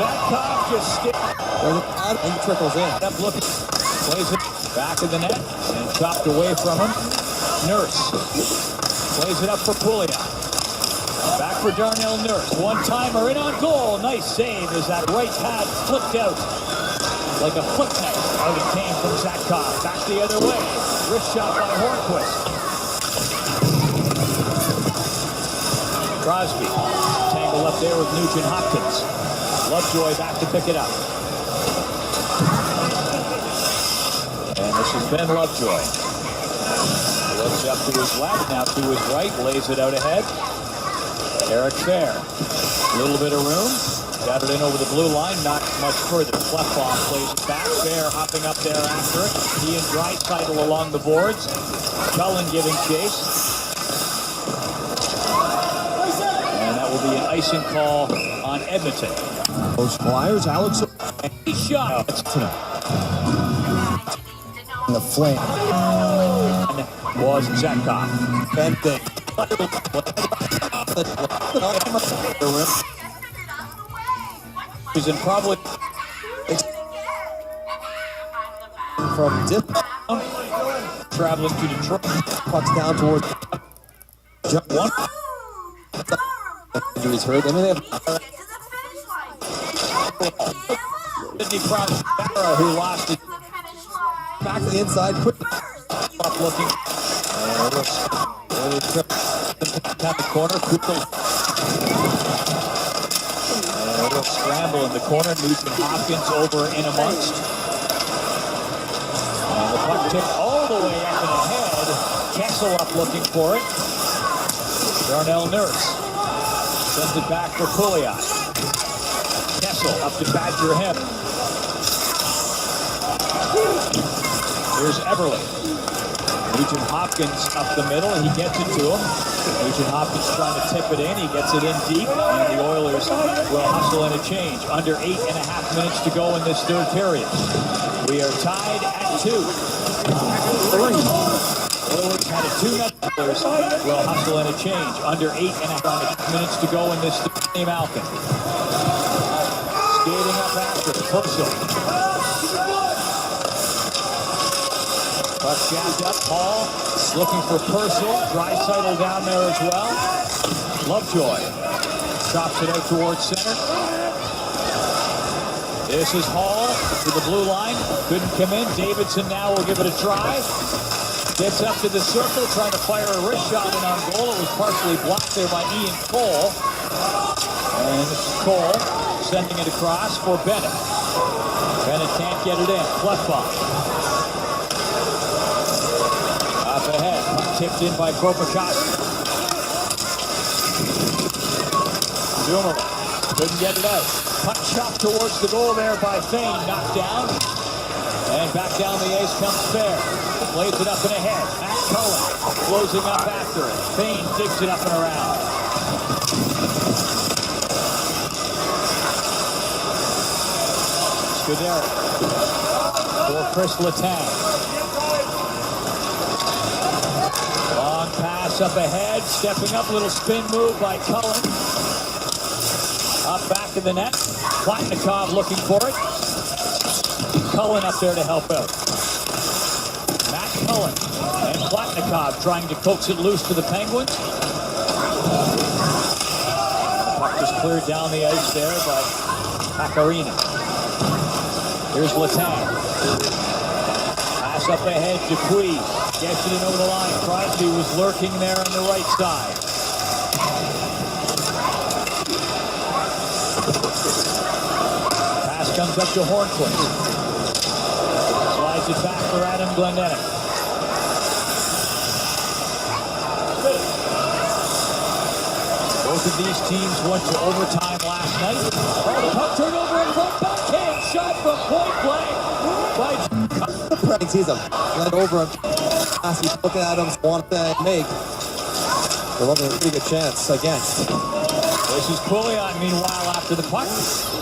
Zetkov just sticks. And trickles in. Up looking. Plays it back of the net and chopped away from him. Nurse plays it up for Pouliot. Back for Darnell Nurse. One-timer in on goal. Nice save as that right pad flipped out. Like a foot knife, out it came from Zetkov. Back the other way. Wrist shot by Hornquist. Crosby tangled up there with Nugent Hopkins. Lovejoy back to pick it up. And this has been Lovejoy. Looks up to his left, now to his right, lays it out ahead. Eric Fair. A little bit of room. Got it in over the blue line, not much further. Klefbom plays it back. Fair hopping up there after it. He and Draisaitl along the boards. Cullen giving chase. And that will be an icing call on Edmonton. Those Flyers, Alex. He shot. In the flame. Was Zetkov. Benton. He's in probably from dip. Traveling to Detroit. Pucks down towards jump one. Injuries hurt. I mean, they have Sidney Crosby, who lost it. back to the inside. Quick. Up looking. Tap the corner. Quickly. A little scramble in the corner. Nugent Hopkins over in amongst. And the puck tipped all the way up and ahead. Kessel up looking for it. Darnell Nurse sends it back for Pouliot. Kessel up to Badger him. Here's Everly. Nugent Hopkins up the middle. He gets it to him. Nugent Hopkins trying to tip it in. He gets it in deep, and the Oilers will hustle in a change. Under 8.5 minutes to go in this third period. We are tied at 2. Oilers had a 2-0. Oilers will hustle in a change. Under 8.5 minutes to go in this third period. Malkin. Skating up after Purcell. Puck jacked up. Hall looking for Purcell. Draisaitl down there as well. Lovejoy chops it out towards center. This is Hall to the blue line. Couldn't come in. Davidson now will give it a try. Gets up to the circle, trying to fire a wrist shot in on goal. It was partially blocked there by Ian Cole. And this is Cole sending it across for Bennett. Bennett can't get it in. Klefbom. Up ahead, puck tipped in by Kropachowski. Dumoulin couldn't get it out. Puck chopped towards the goal there by Fane, knocked down. And back down the ice comes Fair. Plays it up and ahead. Matt Cullen closing up after it. Fane digs it up and around. Scuderi for Chris Letang. Long pass up ahead, stepping up, little spin move by Cullen. Up back of the net, Platnikov looking for it. Cullen up there to help out. Matt Cullen and Platnikov trying to coax it loose to the Penguins. The puck is cleared down the ice there by Pacarina. Here's Letang. Pass up ahead, Dupuis. Gets it in over the line. Crosby was lurking there on the right side. Pass comes up to Hornquist. Slides it back for Adam Glendening. Both of these teams went to overtime last night. Oh, the puck turned over in front. Backhand shot from point blank by He's a led over him. He's looking at him, want to make. They're looking at a pretty good chance against. This is Pouliot, meanwhile, after the puck.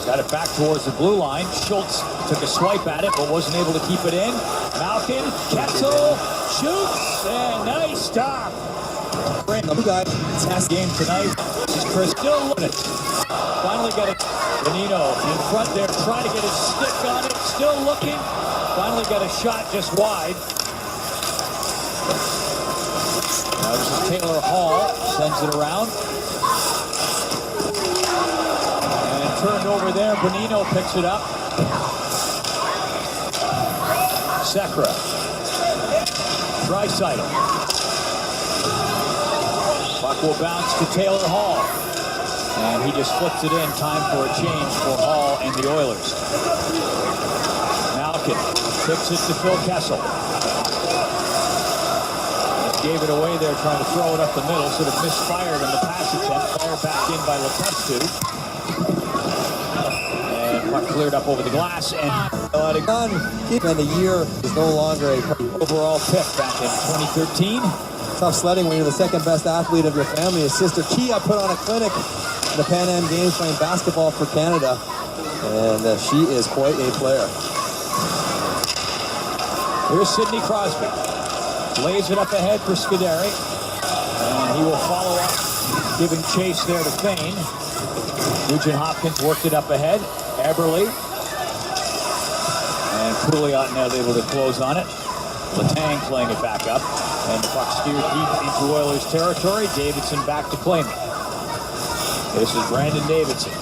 Got it back towards the blue line. Schultz took a swipe at it, but wasn't able to keep it in. Malkin, Kessel, shoots, and nice stop. The guy, Test game tonight. This is Chris still looking it. Finally got it. Bonino in front there, trying to get his stick on it. Still looking. Finally got a shot just wide. Now this is Taylor Hall. Sends it around. And turned over there. Bonino picks it up. Sekera. Draisaitl. Puck will bounce to Taylor Hall. And he just flips it in. Time for a change for Hall and the Oilers. Malkin kicks it to Phil Kessel. Just gave it away there, trying to throw it up the middle. Sort of misfired on the pass attempt. Fired back in by Letestu. And puck cleared up over the glass. And the year is no longer a overall pick back in 2013. Tough sledding when you're the second best athlete of your family. His sister Kia put on a clinic in the Pan Am Games playing basketball for Canada. And she is quite a player. Here's Sidney Crosby. Lays it up ahead for Scuderi. And he will follow up, giving chase there to Fane. Nugent Hopkins worked it up ahead. Eberle. And Pouliot now able to close on it. Letang playing it back up. And the puck steered deep into Oilers territory. Davidson back to claim it. This is Brandon Davidson.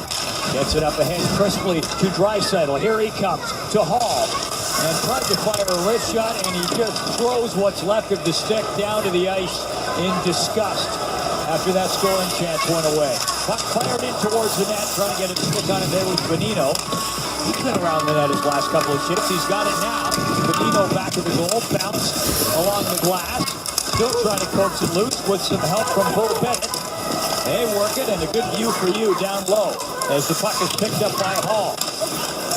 Gets it up ahead crisply to Draisaitl. Here he comes to Hall. And tried to fire a wrist shot, and he just throws what's left of the stick down to the ice in disgust after that scoring chance went away. Puck fired in towards the net, trying to get a stick on it there with Bonino. He's been around the net his last couple of shifts. He's got it now. Bonino back to the goal, bounced along the glass. Still trying to coax it loose with some help from Bo Bennett. They work it, and a good view for you down low as the puck is picked up by Hall.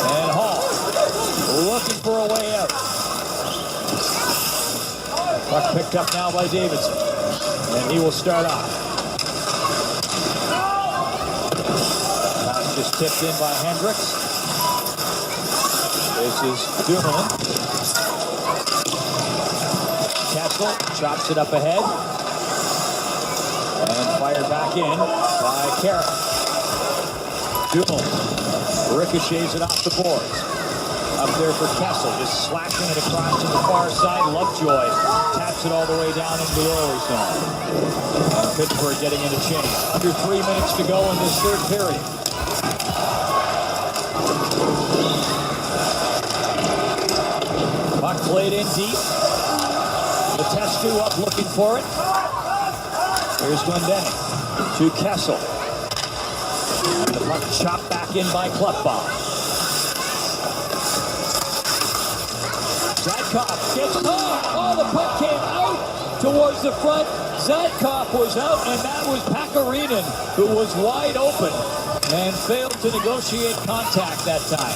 And Hall looking for a way out. Puck picked up now by Davidson. And he will start off. Pass just tipped in by Hendricks. This is Dumoulin. Kessel chops it up ahead. And fired back in by Carrick. Dumoulin ricochets it off the boards. Up there for Kessel, just slashing it across to the far side. Lovejoy taps it all the way down into the Oilers zone. And Pittsburgh getting into change. Under 3 minutes to go in this third period. Puck played in deep. Letestu up looking for it. Here's Glendening to Kessel. And the puck chopped back in by Klefbom. Zadkov gets caught. Oh, the puck came out towards the front. Zadkov was out, and that was Pakarinen, who was wide open and failed to negotiate contact that time.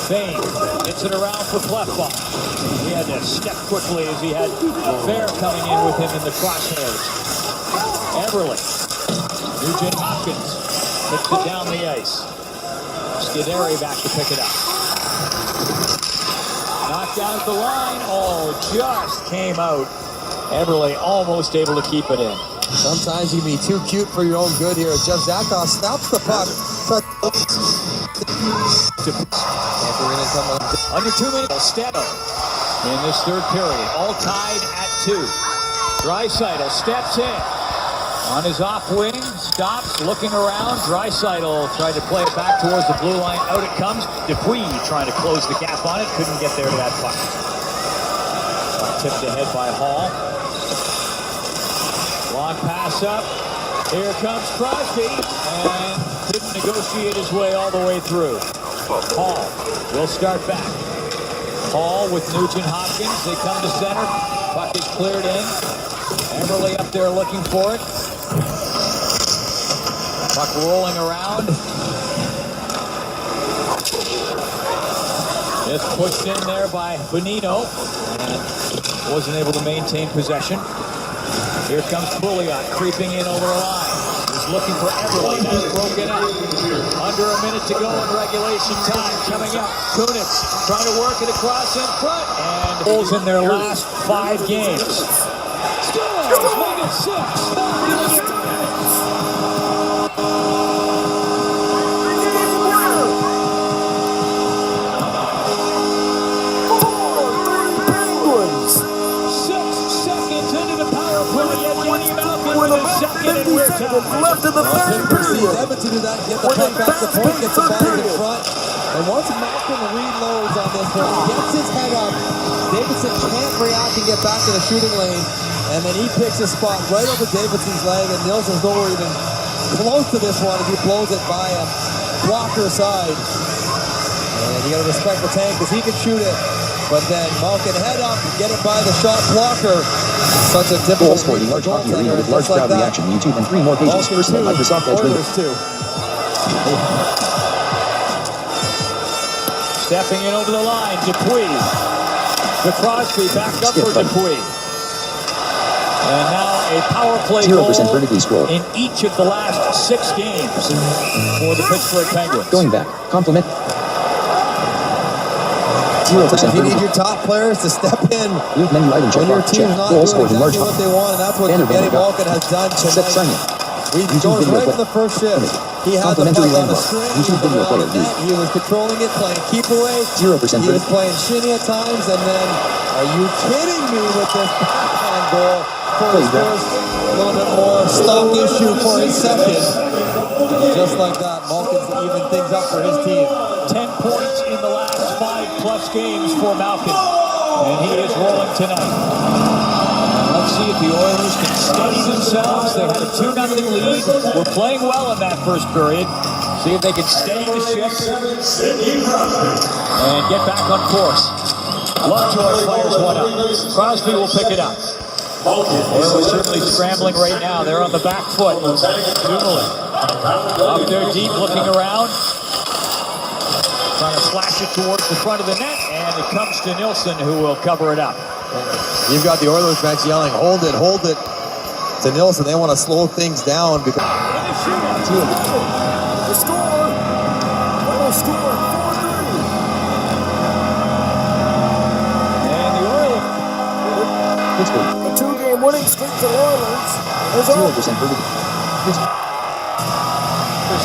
Fane gets it around for Klefbom. He had to step quickly as he had Bear coming in with him in the crosshairs. Everly. Nugent Hopkins puts it down the ice. Scuderi back to pick it up. Knocked down at the line. Oh, just came out. Everly almost able to keep it in. Sometimes you can be too cute for your own good here. Jeff Zadkov stops the puck. Under 2 minutes. Steto in this third period. All tied at 2. Draisaitl steps in. On his off wing, stops, looking around. Draisaitl tried to play it back towards the blue line. Out it comes. Dupuis trying to close the gap on it. Couldn't get there to that puck. Tipped ahead by Hall. Long pass up. Here comes Crosby. And couldn't negotiate his way all the way through. Hall will start back. Hall with Nugent Hopkins. They come to center. Puck is cleared in. Everly up there looking for it. Puck rolling around. Just pushed in there by Bonino. And wasn't able to maintain possession. Here comes Pouliot creeping in over the line. He's looking for Everly. That's broken up. Under a minute to go in regulation time. Coming up. Kunitz trying to work it across in front. And goals in their last 5 games. Steelers make it 6. Left in the third period. Edmonton do that, get the puck back to point, gets the ball in front. And once Malcolm reloads on this one, he gets his head up. Davidson can't react and get back to the shooting lane. And then he picks a spot right over Davidson's leg, and Nilsson's nowhere even close to this one as he blows it by a blocker side. And you gotta respect the tank because he can shoot it. But then Malkin head up, get it by the shot blocker. Such a typical Goal scored in large hockey arena with large crowd reaction. YouTube and 3 more pages. Personal Microsoft Edge window. Stepping in over the line, Dupuis. To Crosby, back up for Dupuis. And now a power play 0% vertically scroll. in each of the last 6 games for the Pittsburgh Penguins. Going back. Compliment. 0% if you need your top players to step in Leave menu item check when your box team's check. not Goal doing scored in large exactly what they want, and that's what Banner Evgeny banner Malkin has done Set tonight. sign We YouTube goes video right in player. the first shift. He had the Complimentary puck on the landmark. string. YouTube He video was player around the net. used. He was controlling it, playing keep away. 0% He was playing shinny at times, and then, are you kidding me with this backhand goal for his first? A little bit more stock issue for his second. Just like that, Malkin's even things up for his team. 10 points in the last 5+ games for Malkin. And he is rolling tonight. Let's see if the Oilers can steady themselves. They had a 2-0 lead. We're playing well in that first period. See if they can steady the ship and get back on course. Lovejoy fires one up. Crosby will pick it up. Oilers certainly scrambling right now. They're on the back foot. Dumoulin up there deep, looking around. Trying to flash it towards the front of the net, and it comes to Nilsson, who will cover it up. You've got the Oilers bench yelling, hold it, to Nilsson. They want to slow things down because The score. Final score, 4-3. And the Oilers, Pittsburgh. A 2-game winning streak for the Oilers is 0% over. for the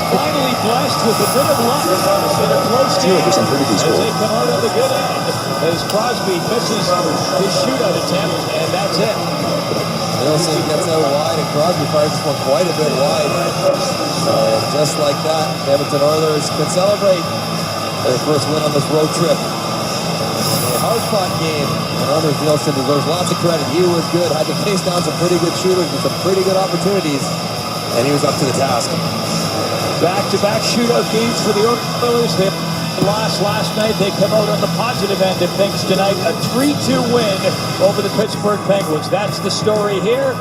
finally blessed with a bit of luck in a close game 0% for the as score. they come out on the good end, as Crosby misses his shootout attempt, and that's it. Nilsson gets out wide, and Crosby fires this one quite a bit wide. So just like that, the Edmonton Oilers can celebrate their first win on this road trip. A hard-fought game, and Anders Nilsson deserves lots of credit. He was good, had to face down some pretty good shooters with some pretty good opportunities, and he was up to the task. Back-to-back shootout games for the Oilers. They lost last night. They come out on the positive end of things tonight. A 3-2 win over the Pittsburgh Penguins. That's the story here.